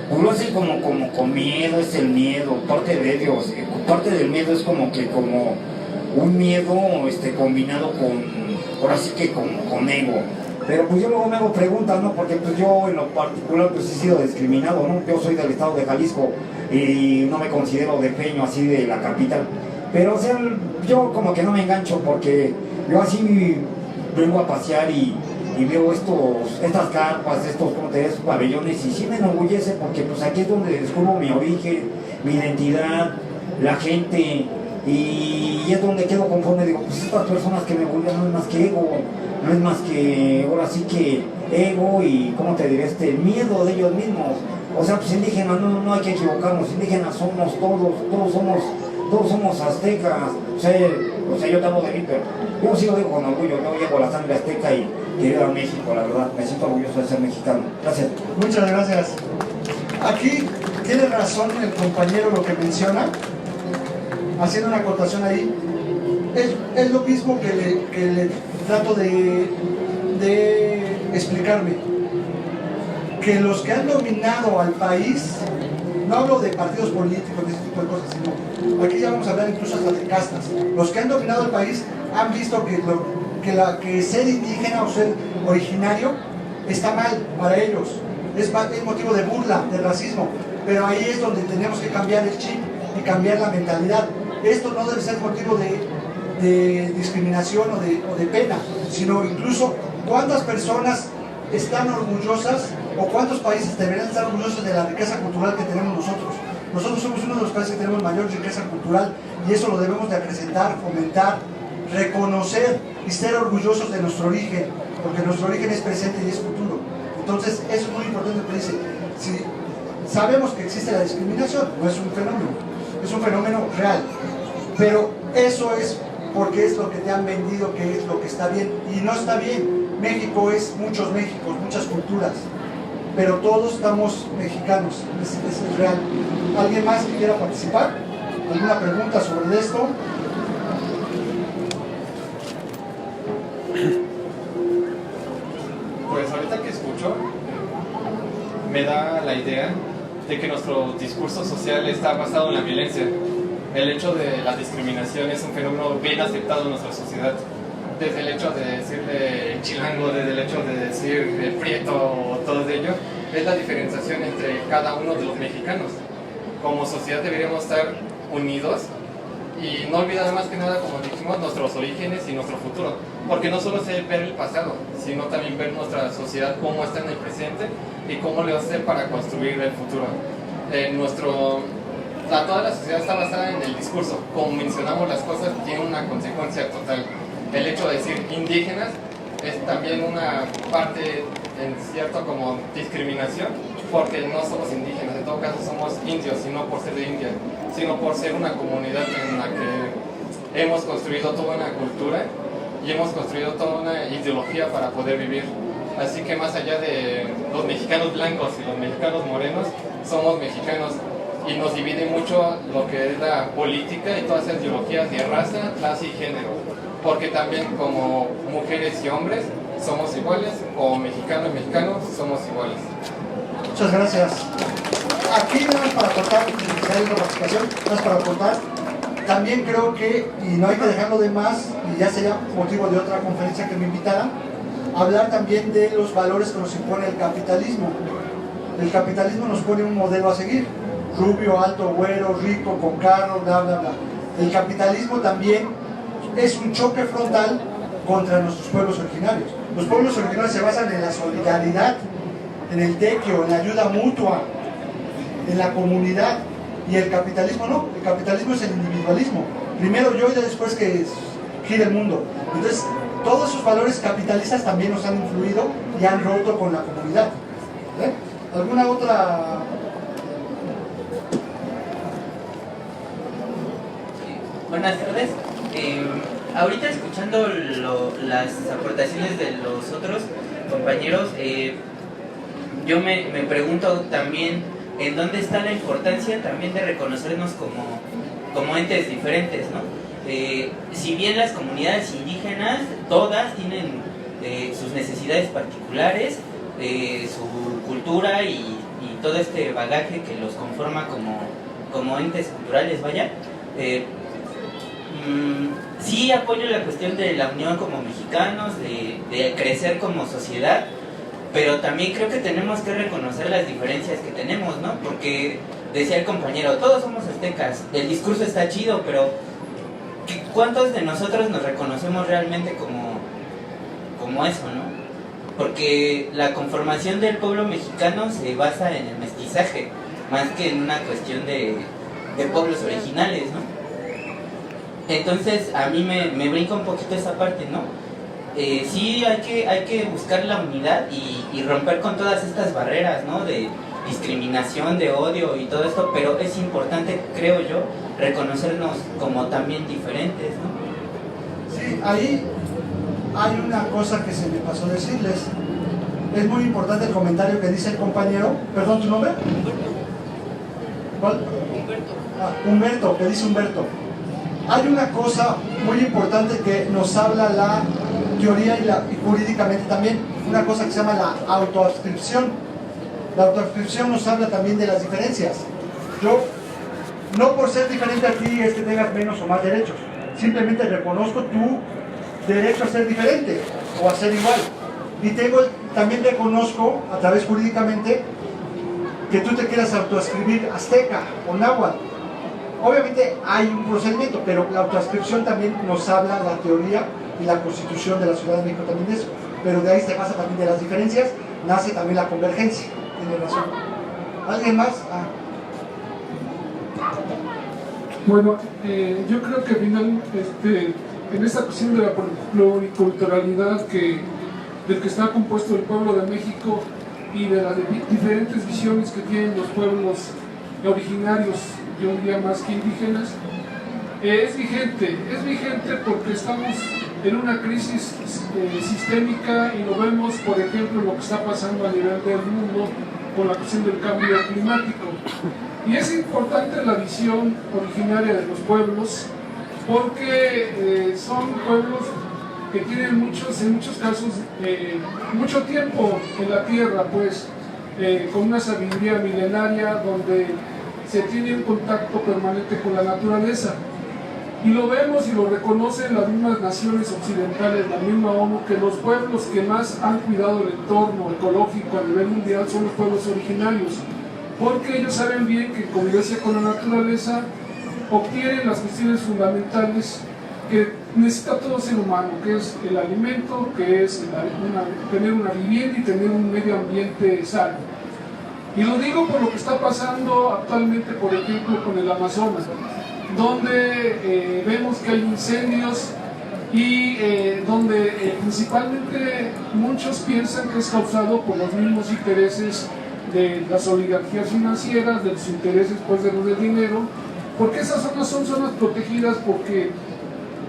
pues lo hacen como con miedo. Es el miedo, parte de ellos, parte del miedo es como un miedo combinado con, ahora sí que con ego. Pero pues yo luego me hago preguntas, ¿no? Porque pues yo en lo particular pues he sido discriminado, ¿no? Yo soy del estado de Jalisco y no me considero de Peño, así de la capital. Pero o sea, yo como que no me engancho porque yo así vengo a pasear y veo estas carpas, estos pabellones, y sí me enorgullece porque pues aquí es donde descubro mi origen, mi identidad, la gente, y es donde quedo conforme. Digo, pues estas personas que me burlan no es más que ego, no es más que, ahora sí que ego y, ¿cómo te diré? Miedo de ellos mismos. O sea, pues indígenas no hay que equivocarnos, indígenas somos todos somos aztecas. O sea, yo te hablo de mí, pero yo sí lo digo con orgullo. Yo llevo la sangre azteca y quiero a México, la verdad, me siento orgulloso de ser mexicano. Gracias. Muchas gracias. Aquí tiene razón el compañero lo que menciona, haciendo una acotación ahí. Es lo mismo que le trato de explicarme. Que los que han dominado al país, no hablo de partidos políticos, de ese tipo de cosas, sino aquí ya vamos a hablar incluso hasta de castas. Los que han dominado el país han visto que ser indígena o ser originario está mal para ellos. Es motivo de burla, de racismo. Pero ahí es donde tenemos que cambiar el chip y cambiar la mentalidad. Esto no debe ser motivo de discriminación o de pena, sino incluso cuántas personas están orgullosas o cuántos países deberían estar orgullosos de la riqueza cultural que tenemos nosotros. Nosotros somos uno de los países que tenemos mayor riqueza cultural y eso lo debemos de acrecentar, fomentar, reconocer y ser orgullosos de nuestro origen, porque nuestro origen es presente y es futuro. Entonces eso es muy importante lo que dice. Si sabemos que existe la discriminación, no es un fenómeno, es un fenómeno real, pero eso es porque es lo que te han vendido que es lo que está bien y no está bien. México es muchos Méxicos, muchas culturas, pero todos estamos mexicanos, eso es real. ¿Alguien más que quiera participar? ¿Alguna pregunta sobre esto? Pues ahorita que escucho, me da la idea de que nuestro discurso social está basado en la violencia. El hecho de la discriminación es un fenómeno bien aceptado en nuestra sociedad. Desde el hecho de decirle chilango, desde el hecho de decir prieto o todo ello, es la diferenciación entre cada uno de los mexicanos. Como sociedad deberíamos estar unidos y no olvidar más que nada, como dijimos, nuestros orígenes y nuestro futuro. Porque no solo es ver el pasado, sino también ver nuestra sociedad, cómo está en el presente y cómo le va a hacer para construir el futuro. Toda la sociedad está basada en el discurso. Como mencionamos las cosas, tiene una consecuencia total. El hecho de decir indígenas es también una parte, en cierto, como discriminación, porque no somos indígenas, en todo caso somos indios, y no por ser de India, sino por ser una comunidad en la que hemos construido toda una cultura y hemos construido toda una ideología para poder vivir. Así que más allá de los mexicanos blancos y los mexicanos morenos, somos mexicanos. Y nos divide mucho lo que es la política y todas esas ideologías de raza, clase y género. Porque también como mujeres y hombres somos iguales, como mexicanos y mexicanos somos iguales. Muchas gracias. Aquí nada más para aportar, si hay otra participación, nada más para aportar, también creo que, y no hay que dejarlo de más, y ya sería motivo de otra conferencia que me invitaran, hablar también de los valores que nos impone el capitalismo. El capitalismo nos pone un modelo a seguir. Rubio, alto, güero, rico, con carro, bla, bla, bla. El capitalismo también es un choque frontal contra nuestros pueblos originarios. Los pueblos originarios se basan en la solidaridad, en el tequio, en la ayuda mutua, en la comunidad. Y el capitalismo no, el capitalismo es el individualismo. Primero yo y después que gire el mundo. Entonces, todos esos valores capitalistas también nos han influido y han roto con la comunidad. ¿Alguna otra? Buenas tardes. Ahorita escuchando las aportaciones de los otros compañeros, yo me pregunto también en dónde está la importancia también de reconocernos como entes diferentes, ¿no? Si bien las comunidades indígenas, todas tienen sus necesidades particulares, su cultura y todo este bagaje que los conforma como entes culturales, vaya. Sí apoyo la cuestión de la unión como mexicanos, de crecer como sociedad, pero también creo que tenemos que reconocer las diferencias que tenemos, ¿no? Porque decía el compañero, todos somos aztecas, el discurso está chido, pero ¿cuántos de nosotros nos reconocemos realmente como eso, no? Porque la conformación del pueblo mexicano se basa en el mestizaje, más que en una cuestión de pueblos originales, ¿no? Entonces a mí me brinca un poquito esa parte, ¿no? Sí hay que buscar la unidad y romper con todas estas barreras, ¿no? De discriminación, de odio y todo esto, pero es importante, creo yo, reconocernos como también diferentes, ¿no? Sí, ahí hay una cosa que se me pasó decirles. Es muy importante el comentario que dice el compañero. ¿Perdón, tu nombre? ¿Cuál? Humberto. Humberto, que dice Humberto. Hay una cosa muy importante que nos habla la teoría y jurídicamente también, una cosa que se llama la autoadscripción. La autoadscripción nos habla también de las diferencias. Yo, no por ser diferente a ti es que tengas menos o más derechos, simplemente reconozco tu derecho a ser diferente o a ser igual. Y también reconozco, a través jurídicamente, que tú te quieras autoadscribir azteca o náhuatl. Obviamente hay un procedimiento, pero la autoadscripción también nos habla la teoría y la Constitución de la Ciudad de México también de eso. Pero de ahí se pasa también de las diferencias, nace también la convergencia. Tiene razón. ¿Alguien más? Bueno, yo creo que al final, en esta cuestión de la pluriculturalidad del que está compuesto el pueblo de México y de las diferentes visiones que tienen los pueblos originarios, yo diría más que indígenas, es vigente porque estamos en una crisis sistémica y lo vemos, por ejemplo, lo que está pasando a nivel del mundo con la cuestión del cambio climático. Y es importante la visión originaria de los pueblos porque son pueblos que tienen en muchos casos mucho tiempo en la tierra, pues con una sabiduría milenaria donde se tiene un contacto permanente con la naturaleza. Y lo vemos y lo reconocen las mismas naciones occidentales, la misma ONU, que los pueblos que más han cuidado el entorno ecológico a nivel mundial son los pueblos originarios, porque ellos saben bien que en convivencia con la naturaleza obtienen las cuestiones fundamentales que necesita todo ser humano, que es el alimento, que es tener una vivienda y tener un medio ambiente sano. Y lo digo por lo que está pasando actualmente, por ejemplo, con el Amazonas, donde vemos que hay incendios y donde principalmente muchos piensan que es causado por los mismos intereses de las oligarquías financieras, de los intereses pues de los de dinero, porque esas zonas son zonas protegidas porque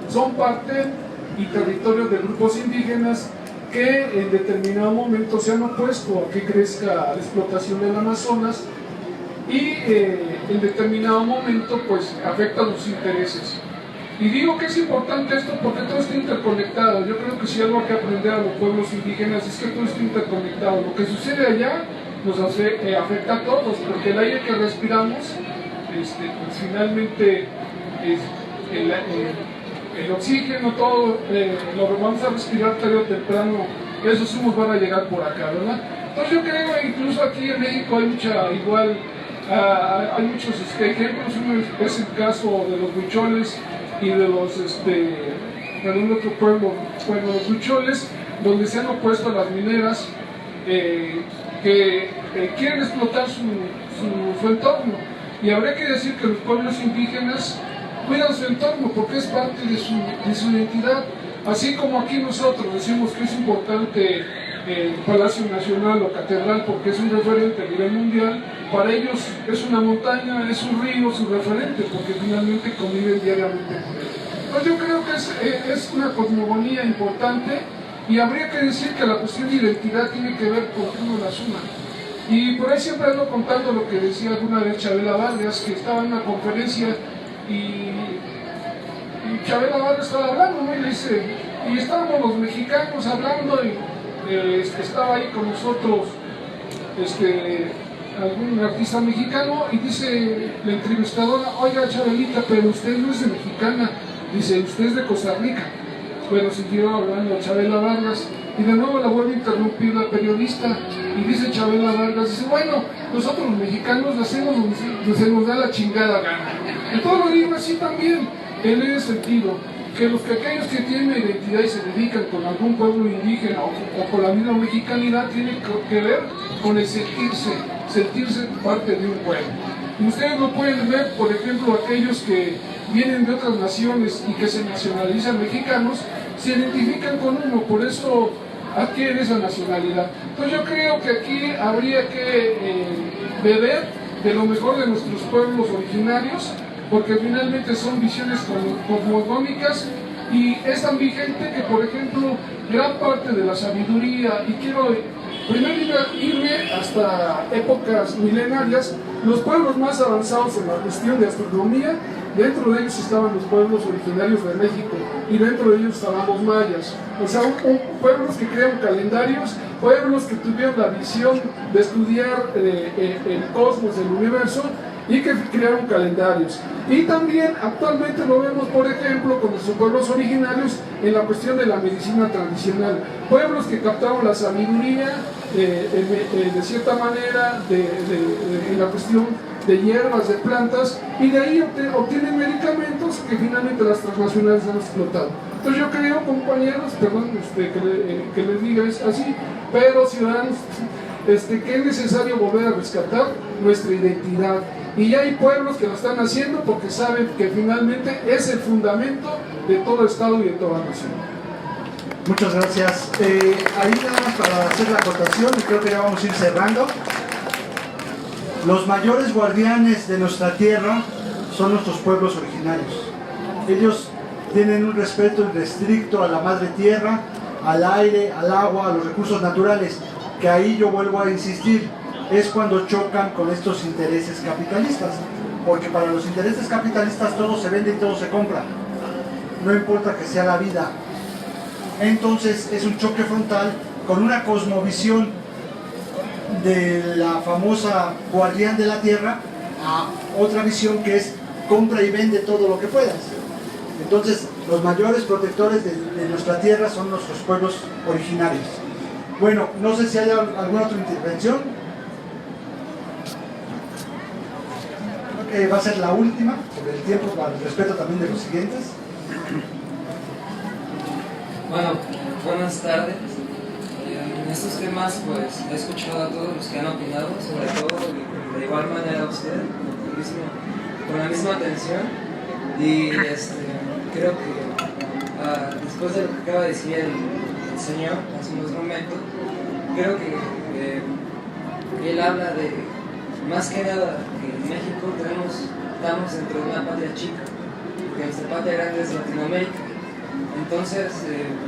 son parte y territorio de grupos indígenas que en determinado momento se han opuesto a que crezca la explotación del Amazonas y en determinado momento pues afecta a los intereses. Y digo que es importante esto porque todo está interconectado. Yo creo que si algo hay que aprender a los pueblos indígenas es que todo está interconectado. Lo que sucede allá nos afecta a todos, porque el aire que respiramos pues finalmente el oxígeno, todo lo vamos a respirar tarde o temprano, esos humos van a llegar por acá, ¿verdad? Entonces yo creo que incluso aquí en México hay hay muchos ejemplos. Uno es el caso de los huicholes y de los un otro pueblo, los huicholes, donde se han opuesto a las mineras que quieren explotar su entorno. Y habría que decir que los pueblos indígenas cuidan su entorno porque es parte de su identidad. Así como aquí nosotros decimos que es importante el Palacio Nacional o Catedral porque es un referente a nivel mundial, para ellos es una montaña, es un río, su referente, porque finalmente conviven diariamente con él. Entonces yo creo que es una cosmogonía importante y habría que decir que la cuestión de identidad tiene que ver con que uno la suma. Y por ahí siempre ando contando lo que decía alguna vez Chabela Vargas, que estaba en una conferencia y Chabela Vargas estaba hablando, ¿no? Y le dice, y estábamos los mexicanos hablando y estaba ahí con nosotros algún artista mexicano y dice la entrevistadora, oiga Chabelita, pero usted no es de mexicana, dice, usted es de Costa Rica. Bueno, siguió hablando Chabela Vargas y de nuevo la vuelve a interrumpir la periodista y dice Chabela Vargas, dice, bueno, nosotros los mexicanos hacemos donde se nos da la chingada gana. Y todo lo digo así también, en ese sentido, que aquellos que tienen identidad y se dedican con algún pueblo indígena o con la misma mexicanidad tienen que ver con el sentirse parte de un pueblo. Y ustedes lo pueden ver, por ejemplo, aquellos que vienen de otras naciones y que se nacionalizan mexicanos, se identifican con uno, por eso adquieren esa nacionalidad. Entonces yo creo que aquí habría que beber de lo mejor de nuestros pueblos originarios, porque finalmente son visiones cosmogónicas y es tan vigente que, por ejemplo, gran parte de la sabiduría, y quiero primero irme hasta épocas milenarias, los pueblos más avanzados en la cuestión de astronomía, dentro de ellos estaban los pueblos originarios de México y dentro de ellos estaban los mayas, o sea, pueblos que crearon calendarios, pueblos que tuvieron la visión de estudiar el cosmos, el universo, y que crearon calendarios. Y también actualmente lo vemos, por ejemplo, con nuestros pueblos originarios en la cuestión de la medicina tradicional, pueblos que captaron la sabiduría de cierta manera en la cuestión de hierbas, de plantas, y de ahí obtienen medicamentos que finalmente las transnacionales han explotado. Entonces yo creo, compañeros, perdón que les diga es así, pero ciudadanos, que es necesario volver a rescatar nuestra identidad. Y ya hay pueblos que lo están haciendo porque saben que finalmente es el fundamento de todo Estado y de toda nación. Muchas gracias. Ahí nada más para hacer la acotación, y creo que ya vamos a ir cerrando. Los mayores guardianes de nuestra tierra son nuestros pueblos originarios. Ellos tienen un respeto irrestricto a la madre tierra, al aire, al agua, a los recursos naturales, que ahí yo vuelvo a insistir, es cuando chocan con estos intereses capitalistas, porque para los intereses capitalistas todo se vende y todo se compra, no importa que sea la vida. Entonces es un choque frontal con una cosmovisión de la famosa guardián de la tierra a otra visión que es compra y vende todo lo que puedas. Entonces los mayores protectores de nuestra tierra son nuestros pueblos originarios. Bueno, no sé si hay alguna otra intervención. Va a ser la última, sobre el tiempo, para el respeto también de los siguientes. Bueno, buenas tardes. En estos temas, pues, he escuchado a todos los que han opinado, sobre todo, y de igual manera a usted, con la misma atención. Y creo que después de lo que acaba de decir el señor hace unos momentos, creo que él habla de, más que nada, que en México estamos dentro de una patria chica, porque nuestra patria grande es Latinoamérica. Entonces,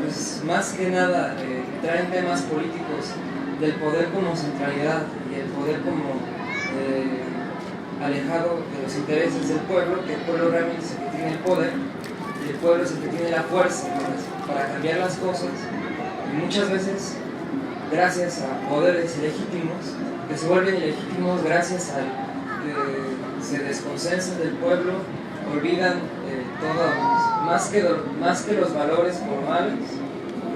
pues más que nada, traen temas políticos del poder como centralidad y el poder como alejado de los intereses del pueblo, que el pueblo realmente es el que tiene el poder y el pueblo es el que tiene la fuerza para cambiar las cosas, y muchas veces gracias a poderes ilegítimos que se vuelven ilegítimos gracias a que se desconsensan del pueblo, olvidan más que los valores formales,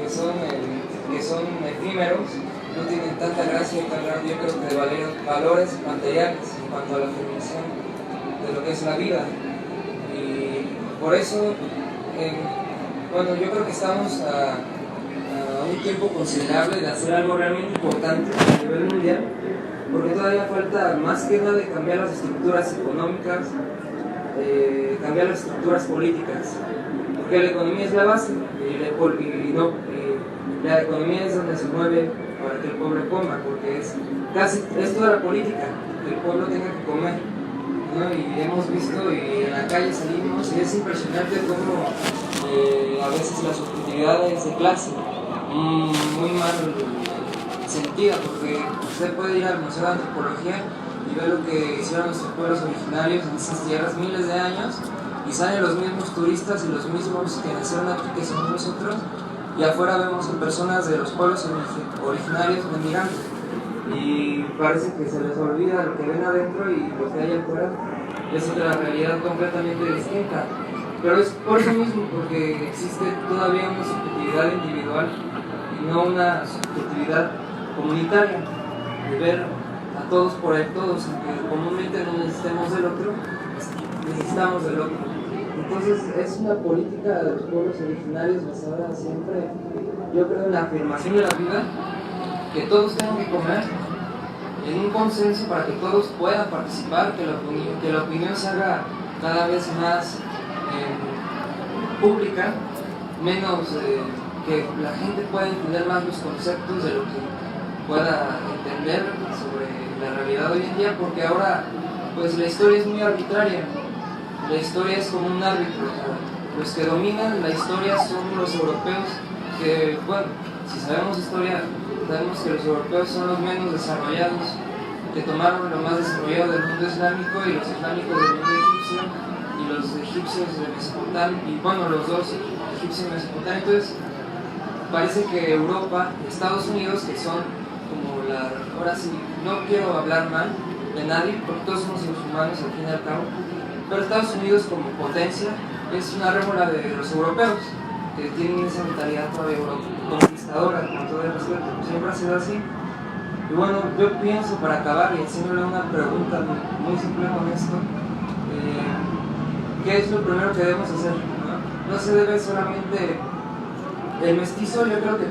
que son efímeros, no tienen tanta gracia, yo creo que de valores materiales en cuanto a la afirmación de lo que es la vida. Y por eso, bueno, yo creo que estamos a un tiempo considerable de hacer algo realmente importante a nivel mundial, porque todavía falta más que nada de cambiar las estructuras económicas, cambiar las estructuras políticas, porque la economía es la base y la economía es donde se mueve para que el pueblo coma, porque es toda la política, que el pueblo tenga que comer, ¿no? Y hemos visto, y en la calle salimos, y es impresionante cómo a veces las subjetividades de clase muy mal sentida, porque usted puede ir al Museo de Antropología y ver lo que hicieron nuestros pueblos originarios en esas tierras miles de años, y salen los mismos turistas y los mismos que nacieron aquí que somos nosotros, y afuera vemos a personas de los pueblos originarios migrantes, y parece que se les olvida lo que ven adentro y lo que hay afuera es otra realidad completamente distinta. Pero es por eso mismo, porque existe todavía una subjetividad individual y no una subjetividad comunitaria, de ver a todos por el todos, aunque comúnmente no necesitemos del otro, necesitamos del otro. Entonces es una política de los pueblos originarios basada siempre, yo creo, en la afirmación de la vida, que todos tengan que comer, en un consenso para que todos puedan participar, que la opinión se haga cada vez más pública, menos que la gente pueda entender más los conceptos de lo que pueda entender sobre la realidad hoy en día, porque ahora pues la historia es muy arbitraria, la historia es como un árbitro, los que dominan la historia son los europeos, que bueno, si sabemos historia, sabemos que los europeos son los menos desarrollados, que tomaron lo más desarrollado del mundo islámico y los islámicos del mundo egipcio, y los egipcios de Mesopotamia, y bueno, los dos egipcios de Mesopotamia. Entonces parece que Europa y Estados Unidos, que son como ahora sí, no quiero hablar mal de nadie, porque todos somos seres humanos al fin y al cabo, pero Estados Unidos como potencia es una rémora de los europeos, que tienen esa mentalidad todavía conquistadora, con todo el respeto, siempre ha sido así. Y bueno, yo pienso, para acabar y haciéndole una pregunta muy simple con esto, ¿qué es lo primero que debemos hacer? No se debe solamente... El mestizo, yo creo que,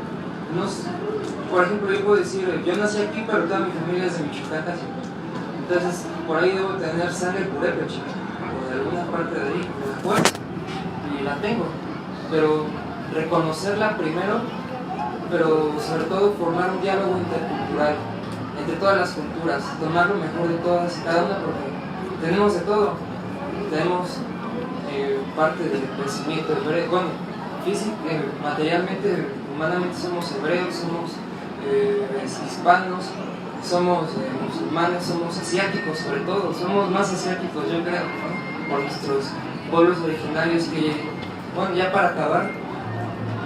por ejemplo, yo puedo decir, yo nací aquí, pero toda mi familia es de Michoacán, entonces por ahí debo tener sangre purépecha, o de alguna parte de ahí, de la fuerza, y la tengo, pero reconocerla primero, pero sobre todo formar un diálogo intercultural entre todas las culturas, tomar lo mejor de todas y cada una, porque tenemos de todo, tenemos parte del pensamiento hebreo, bueno, materialmente, humanamente somos hebreos, somos hispanos, somos musulmanes, somos asiáticos sobre todo, somos más asiáticos yo creo, ¿no? Por nuestros pueblos originarios que, bueno, ya para acabar,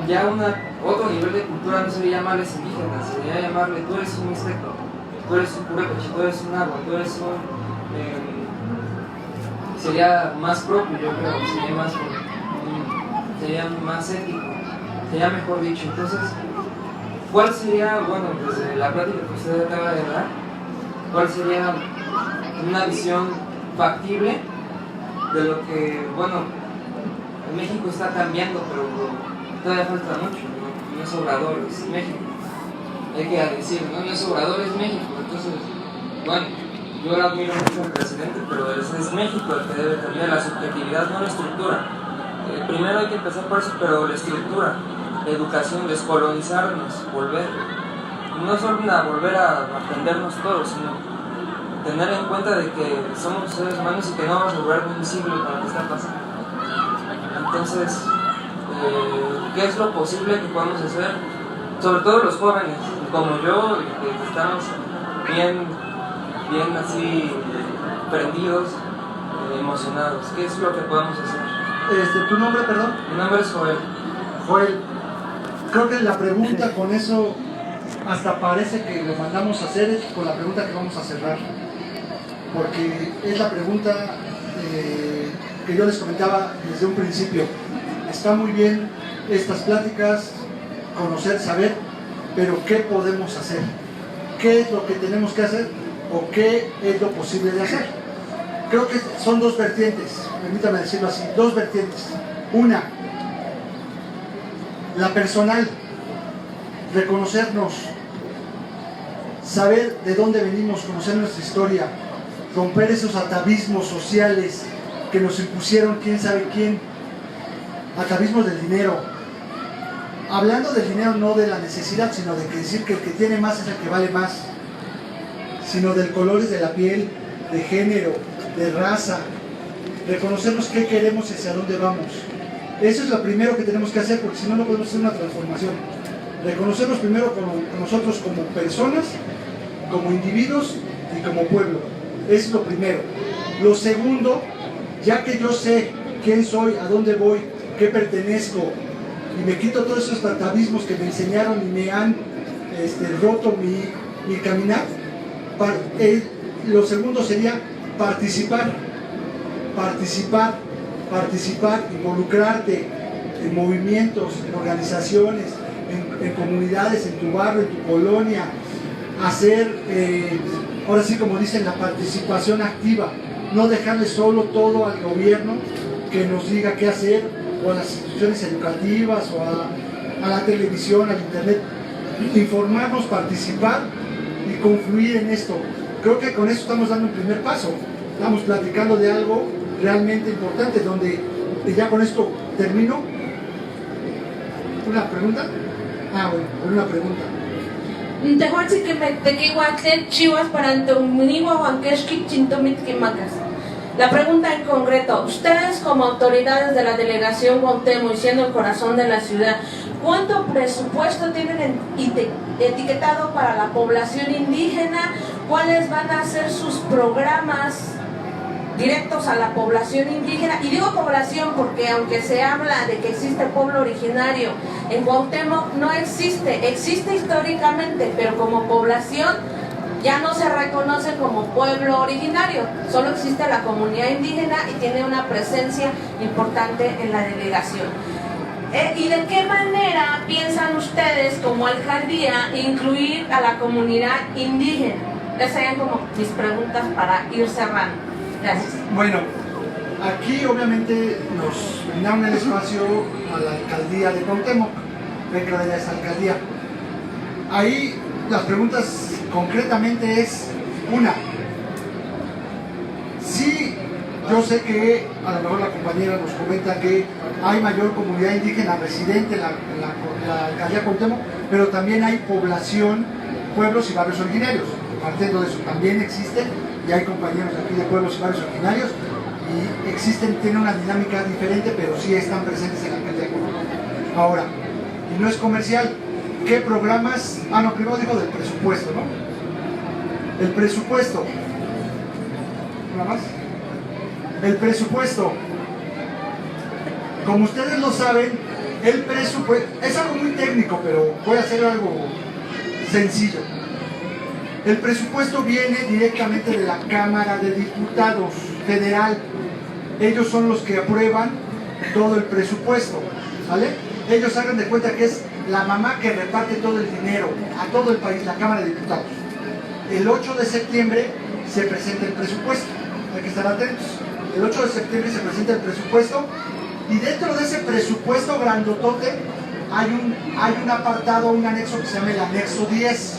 ya otro nivel de cultura no sería llamarles indígenas, sería llamarle tú eres un mixteco, tú eres un purépecha, tú eres un agua, tú eres un... sería más propio, yo creo, sería más ético, sería mejor dicho. Entonces, ¿cuál sería, bueno, desde la plática que usted acaba de dar, cuál sería una visión factible de lo que, bueno, México está cambiando, pero todavía falta mucho, no es Obrador, es México, hay que decir, no es Obrador, es México. Entonces, bueno, yo admiro mucho al presidente, pero es México el que debe cambiar la subjetividad, no la estructura. Primero hay que empezar por eso, pero la estructura, la educación, descolonizarnos, volver, no solo volver a aprendernos todos, sino tener en cuenta de que somos seres humanos y que no vamos a durar un siglo para lo que está pasando. Entonces, ¿qué es lo posible que podamos hacer? Sobre todo los jóvenes, como yo, que estamos bien así prendidos, emocionados. ¿Qué es lo que podemos hacer? ¿Tu nombre, perdón? Mi nombre es Joel. Joel, creo que la pregunta con eso hasta parece que lo mandamos a hacer es con la pregunta que vamos a cerrar, porque es la pregunta que yo les comentaba desde un principio. Está muy bien estas pláticas, conocer, saber, pero ¿qué podemos hacer? ¿Qué es lo que tenemos que hacer o qué es lo posible de hacer? Creo que son dos vertientes, permítame decirlo así, dos vertientes. Una, la personal, reconocernos, saber de dónde venimos, conocer nuestra historia, romper esos atavismos sociales que nos impusieron quién sabe quién, atavismos del dinero. Hablando del dinero, no de la necesidad, sino de que decir que el que tiene más es el que vale más, sino del colores de la piel, de género, de raza, reconocernos qué queremos y hacia dónde vamos. Eso es lo primero que tenemos que hacer, porque si no, no podemos hacer una transformación. Reconocernos primero con nosotros como personas, como individuos y como pueblo. Es lo primero. Lo segundo, ya que yo sé quién soy, a dónde voy, qué pertenezco, y me quito todos esos atavismos que me enseñaron y me han roto mi caminar, lo segundo sería participar, involucrarte en movimientos, en organizaciones, en comunidades, en tu barrio, en tu colonia, hacer, ahora sí como dicen, la participación activa, no dejarle solo todo al gobierno que nos diga qué hacer, o a las instituciones educativas, o a la televisión, al internet. Informarnos, participar y confluir en esto. Creo que con eso estamos dando un primer paso. Estamos platicando de algo realmente importante, donde ya con esto termino. ¿Una pregunta? Bueno, una pregunta. La pregunta en concreto, ustedes como autoridades de la delegación Cuauhtémoc y siendo el corazón de la ciudad, ¿cuánto presupuesto tienen etiquetado para la población indígena? ¿Cuáles van a ser sus programas directos a la población indígena? Y digo población porque aunque se habla de que existe pueblo originario, en Cuauhtémoc no existe, existe históricamente, pero como población ya no se reconoce como pueblo originario, solo existe la comunidad indígena y tiene una presencia importante en la delegación. ¿Y de qué manera piensan ustedes como alcaldía incluir a la comunidad indígena? Esas serían como mis preguntas para ir cerrando. Gracias. Bueno, aquí obviamente nos brindaron el espacio a la alcaldía de Cuauhtémoc, dentro de esa alcaldía. Ahí las preguntas concretamente es una, sí, yo sé que a lo mejor la compañera nos comenta que hay mayor comunidad indígena residente en la alcaldía Cuauhtémoc, pero también hay población, pueblos y barrios originarios. Partiendo de eso, también existen y hay compañeros aquí de pueblos y barrios originarios y existen, tienen una dinámica diferente, pero sí están presentes en la alcaldía Cuauhtémoc. Ahora, y no es comercial, ¿qué programas? No, primero digo del presupuesto, ¿no? El presupuesto. ¿Una más? El presupuesto. Como ustedes lo saben, el presupuesto es algo muy técnico, pero voy a hacer algo sencillo. El presupuesto viene directamente de la Cámara de Diputados Federal. Ellos son los que aprueban todo el presupuesto, ¿vale? Ellos hagan de cuenta que es la mamá que reparte todo el dinero a todo el país, la Cámara de Diputados. El 8 de septiembre se presenta el presupuesto, hay que estar atentos. El 8 de septiembre se presenta el presupuesto y dentro de ese presupuesto grandotote hay un apartado, un anexo que se llama el anexo 10.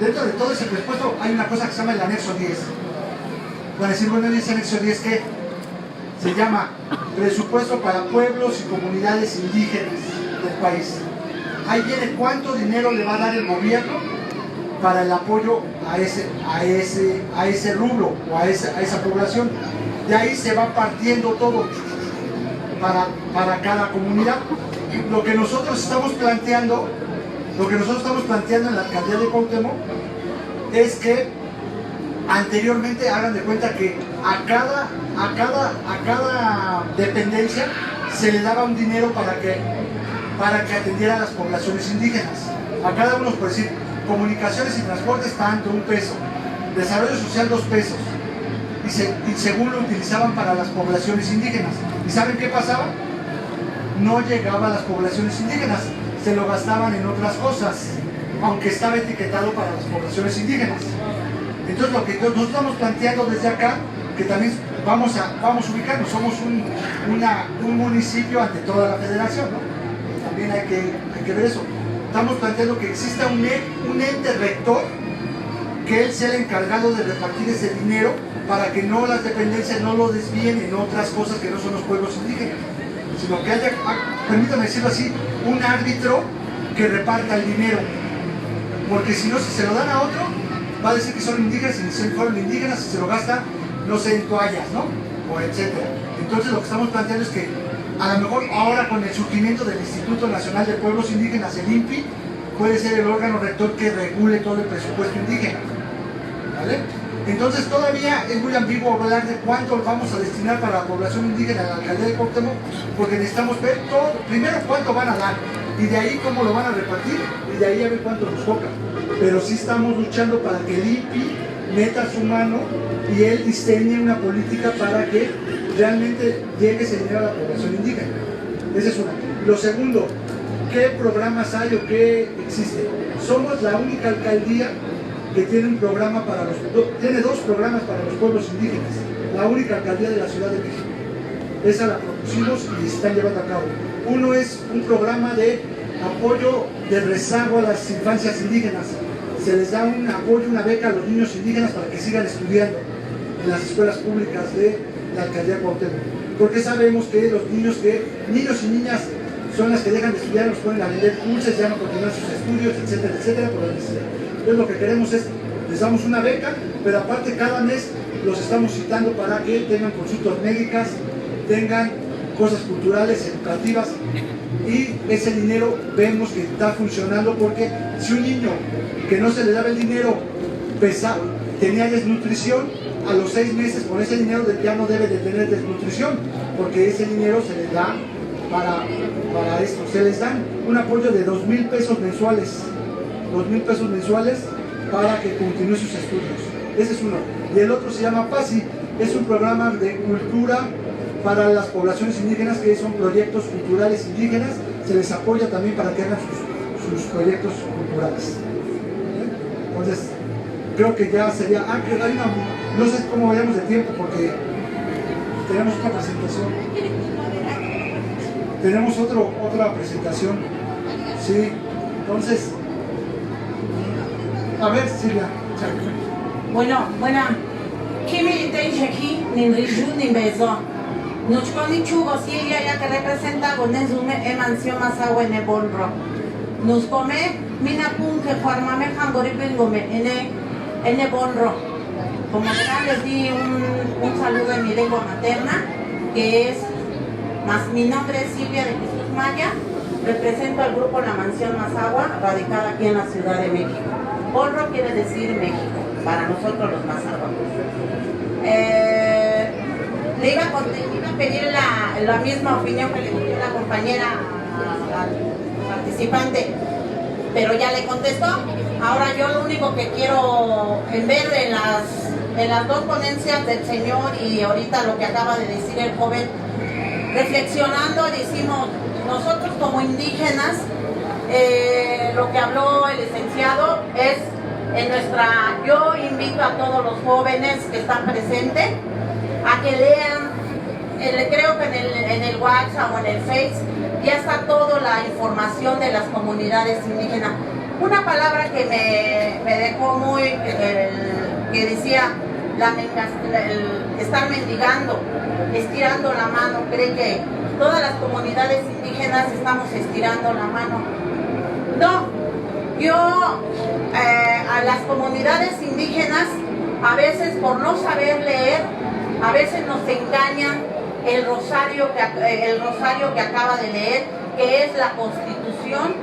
Dentro de todo ese presupuesto hay una cosa que se llama el anexo 10. Van a decir, bueno, ¿y ese anexo 10 qué? Se llama presupuesto para pueblos y comunidades indígenas del país. Ahí viene cuánto dinero le va a dar el gobierno para el apoyo a ese rubro o a esa población. De ahí se va partiendo todo para cada comunidad. Lo que nosotros estamos planteando en la alcaldía de Cuauhtémoc es que anteriormente hagan de cuenta que a cada dependencia se le daba un dinero para que atendiera a las poblaciones indígenas. A cada uno, por decir, comunicaciones y transportes tanto, 1 peso, desarrollo social 2 pesos, y según lo utilizaban para las poblaciones indígenas. ¿Y saben qué pasaba? No llegaba a las poblaciones indígenas, se lo gastaban en otras cosas, aunque estaba etiquetado para las poblaciones indígenas. Entonces lo que nosotros estamos planteando desde acá, que también vamos a ubicarnos, somos un municipio ante toda la federación, ¿no? También hay que ver eso. Estamos planteando que exista un ente rector, que él sea el encargado de repartir ese dinero para que no las dependencias no lo desvíen en otras cosas que no son los pueblos indígenas, sino que haya, permítame decirlo así, un árbitro que reparta el dinero, porque si no, si se lo dan a otro, va a decir que son indígenas, y si fueron indígenas, se lo gasta, no sé, en toallas, ¿no? O etcétera. Entonces lo que estamos planteando es que A lo mejor ahora con el surgimiento del Instituto Nacional de Pueblos Indígenas, el INPI, puede ser el órgano rector que regule todo el presupuesto indígena, ¿vale? Entonces todavía es muy ambiguo hablar de cuánto vamos a destinar para la población indígena de la alcaldía de Cuauhtémoc, porque necesitamos ver todo, primero cuánto van a dar, y de ahí cómo lo van a repartir, y de ahí a ver cuánto nos toca. Pero sí estamos luchando para que el INPI meta su mano y él diseñe una política para que realmente llegue ese dinero a la población indígena. Esa es una. Lo segundo, ¿qué programas hay o qué existe? Somos la única alcaldía que tiene un programa para tiene dos programas para los pueblos indígenas, la única alcaldía de la Ciudad de México. Esa la propusimos y se están llevando a cabo. Uno es un programa de apoyo de rezago a las infancias indígenas. Se les da un apoyo, una beca a los niños indígenas para que sigan estudiando en las escuelas públicas de la alcaldía de Cuauhtémoc. Porque sabemos que los niños y niñas son las que dejan de estudiar, los ponen a vender dulces, ya no continúan sus estudios, etcétera, etcétera, por la necesidad. Entonces lo que queremos es, les damos una beca, pero aparte cada mes los estamos citando para que tengan consultas médicas, tengan cosas culturales, educativas, y ese dinero vemos que está funcionando, porque si un niño que no se le daba el dinero tenía desnutrición, a los 6 meses con ese dinero ya no debe de tener desnutrición, porque ese dinero se les da para esto. Se les dan un apoyo de 2,000 pesos mensuales, 2,000 pesos mensuales para que continúe sus estudios. Ese es uno. Y el otro se llama PASI, es un programa de cultura para las poblaciones indígenas, que son proyectos culturales indígenas. Se les apoya también para que hagan sus proyectos culturales. Entonces, creo que ya sería... no sé cómo vayamos de tiempo, porque tenemos otra presentación. Tenemos otra presentación. Sí, entonces... A ver, Silvia. Bueno, ¿qué me dice aquí? Ni Riju ni Bezo. No chupani chugo, si ella ya que representa con Nezume Emancio Masagua en el Bonro. Nos come, mina pun que formame jangoripengome en el Bonro. Como verán, les di un saludo en mi lengua materna, que es, mi nombre es Silvia de Jesús Maya, represento al grupo La Mansión Mazahua, radicada aquí en la Ciudad de México. Bonro quiere decir México, para nosotros los mazahuacos. Le iba a pedir la misma opinión que le dio la compañera al participante, pero ya le contestó. Ahora yo lo único que quiero ver en las dos ponencias del señor y ahorita lo que acaba de decir el joven, reflexionando, decimos, nosotros como indígenas, lo que habló el licenciado es yo invito a todos los jóvenes que están presentes a que lean, creo que en el WhatsApp o en el Face ya está toda la información de las comunidades indígenas. Una palabra que me dejó muy, que decía, estar mendigando, estirando la mano. Cree que todas las comunidades indígenas estamos estirando la mano. No, yo a las comunidades indígenas, a veces por no saber leer, a veces nos engañan el rosario que acaba de leer, que es la Constitución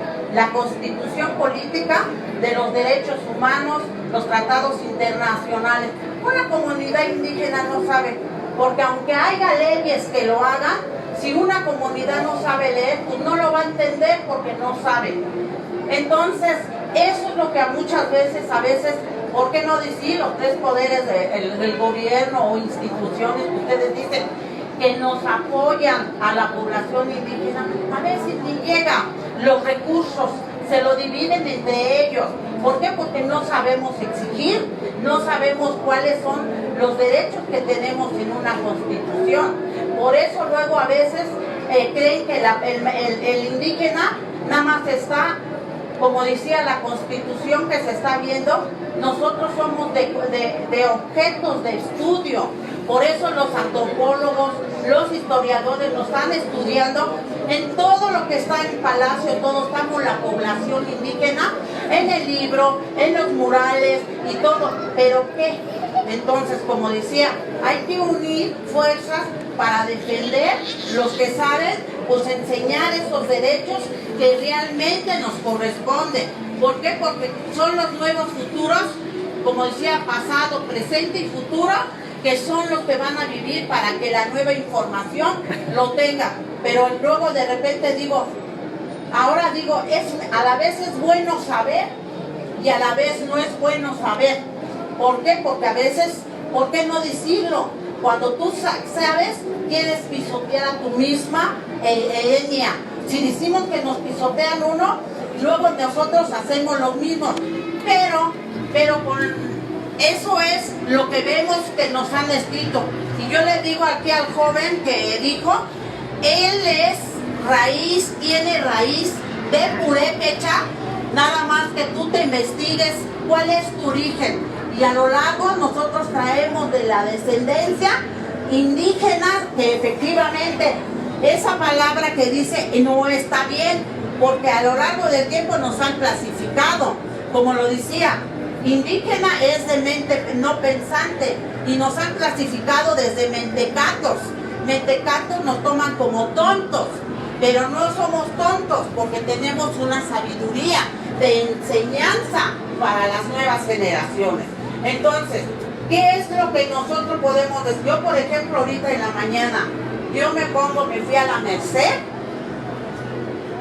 política de los derechos humanos, los tratados internacionales. Una comunidad indígena no sabe, porque aunque haya leyes que lo hagan, si una comunidad no sabe leer, pues no lo va a entender porque no sabe. Entonces, eso es lo que muchas veces, ¿por qué no decir los 3 poderes del gobierno o instituciones que ustedes dicen que nos apoyan a la población indígena? A veces ni llegan los recursos, se lo dividen entre ellos. ¿Por qué? Porque no sabemos exigir, no sabemos cuáles son los derechos que tenemos en una constitución. Por eso luego a veces creen que el indígena nada más está, como decía la constitución que se está viendo, nosotros somos de objetos de estudio. Por eso los antropólogos, los historiadores nos están estudiando en todo lo que está en Palacio, todo está con la población indígena, en el libro, en los murales y todo. ¿Pero qué? Entonces, como decía, hay que unir fuerzas para defender los que saben, pues enseñar esos derechos que realmente nos corresponden. ¿Por qué? Porque son los nuevos futuros, como decía, pasado, presente y futuro, que son los que van a vivir para que la nueva información lo tenga. Pero luego de repente digo, ahora digo, a la vez es bueno saber y a la vez no es bueno saber. ¿Por qué? Porque a veces, ¿por qué no decirlo? Cuando tú sabes, quieres pisotear a tu misma etnia. Si decimos que nos pisotean uno, luego nosotros hacemos lo mismo. Pero eso es lo que vemos que nos han escrito. Y yo le digo aquí al joven que dijo, él es raíz, tiene raíz de purépecha, nada más que tú te investigues cuál es tu origen. Y a lo largo nosotros traemos de la descendencia indígena, que efectivamente esa palabra que dice no está bien, porque a lo largo del tiempo nos han clasificado, como lo decía, indígena es de mente no pensante, y nos han clasificado desde mentecatos. Mentecatos nos toman como tontos, pero no somos tontos porque tenemos una sabiduría de enseñanza para las nuevas generaciones. Entonces, ¿qué es lo que nosotros podemos decir? Yo, por ejemplo, ahorita en la mañana, me fui a la Merced,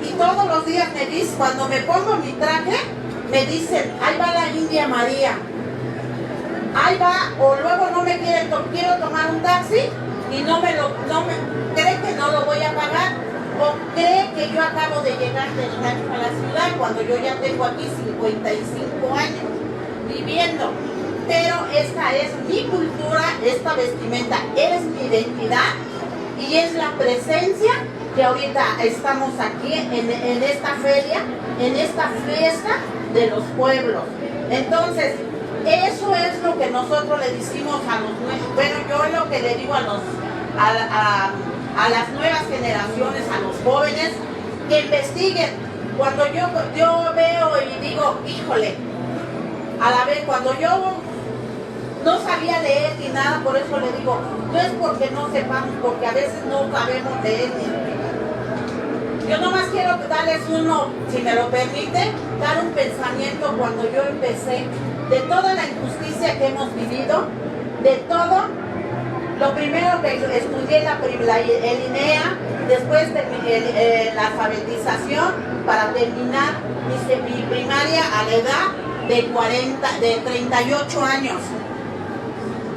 y todos los días me dicen, cuando me pongo mi traje, me dicen, ahí va la India María, ahí va, o luego no me quiero tomar un taxi, y cree que no lo voy a pagar, o cree que yo acabo de llegar del rancho a la ciudad, cuando yo ya tengo aquí 55 años viviendo. Pero esta es mi cultura, esta vestimenta es mi identidad, y es la presencia que ahorita estamos aquí en esta feria, en esta fiesta de los pueblos. Entonces, eso es lo que nosotros le decimos a los nuevos. Bueno, yo lo que le digo a las nuevas generaciones, a los jóvenes, que investiguen. Cuando yo veo y digo, híjole, a la vez, cuando yo no sabía leer ni nada, por eso le digo, no es porque no sepamos, porque a veces no sabemos leer ni escribir. Yo nomás quiero darles si me lo permite, dar un pensamiento cuando yo empecé, de toda la injusticia que hemos vivido, de todo. Lo primero que estudié el INEA, después la alfabetización, para terminar mi primaria a la edad de 38 años.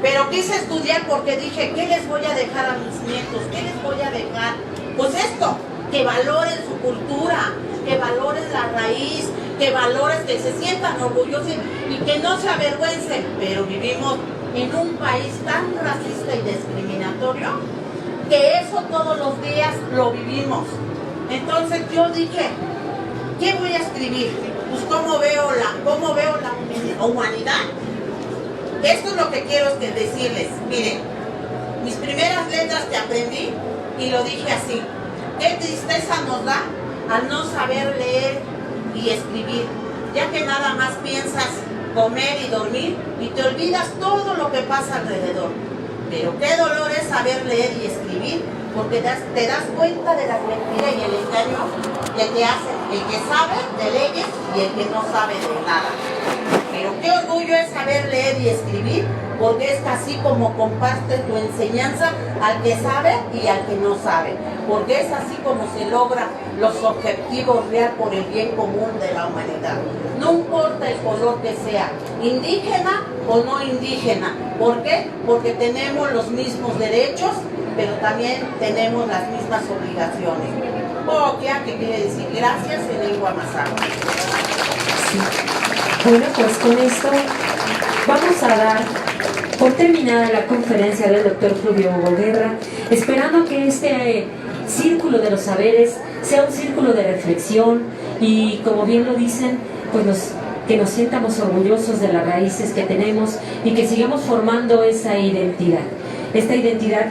Pero quise estudiar porque dije, ¿qué les voy a dejar a mis nietos? ¿Qué les voy a dejar? Pues esto, que valoren su cultura, que valoren la raíz, que valoren, que se sientan orgullosos y que no se avergüencen. Pero vivimos en un país tan racista y discriminatorio que eso todos los días lo vivimos. Entonces yo dije, ¿qué voy a escribir? Pues cómo veo la humanidad. Esto es lo que quiero decirles. Miren, mis primeras letras que aprendí, y lo dije así, qué tristeza nos da al no saber leer y escribir, ya que nada más piensas comer y dormir y te olvidas todo lo que pasa alrededor. Pero qué dolor es saber leer y escribir, porque te das cuenta de la mentira y el engaño que te hacen el que sabe de leyes y el que no sabe de nada. Pero qué orgullo es saber leer y escribir, porque es así como compartes tu enseñanza al que sabe y al que no sabe, porque es así como se logran los objetivos reales por el bien común de la humanidad. No importa el color que sea, indígena o no indígena. ¿Por qué? Porque tenemos los mismos derechos, pero también tenemos las mismas obligaciones. Poquia, que quiere decir gracias en lengua mazahua. Sí. Bueno, pues con esto vamos a dar por terminada la conferencia del doctor Fluvio Hugo Guerra, esperando que este círculo de los saberes sea un círculo de reflexión y, como bien lo dicen, pues que nos sientamos orgullosos de las raíces que tenemos y que sigamos formando esa identidad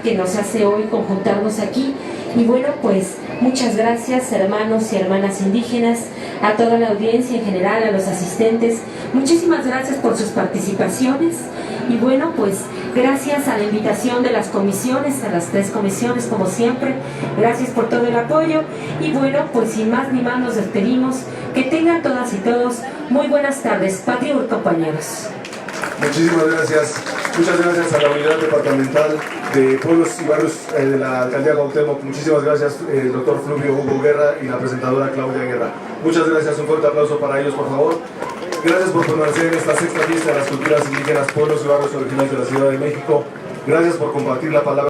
que nos hace hoy conjuntarnos aquí. Y bueno, pues muchas gracias, hermanos y hermanas indígenas, a toda la audiencia en general, a los asistentes. Muchísimas gracias por sus participaciones. Y bueno, pues Gracias a la invitación de las comisiones, a las 3 comisiones como siempre. Gracias por todo el apoyo. Y bueno, pues sin más ni más nos despedimos. Que tengan todas y todos muy buenas tardes. Patria y compañeros. Muchísimas gracias. Muchas gracias a la Unidad Departamental de Pueblos y Barrios de la Alcaldía Cuauhtémoc. Muchísimas gracias, el doctor Fluvio Hugo Guerra y la presentadora Claudia Guerra. Muchas gracias. Un fuerte aplauso para ellos, por favor. Gracias por permanecer en esta sexta fiesta de las culturas indígenas, pueblos y barrios originales de la Ciudad de México. Gracias por compartir la palabra.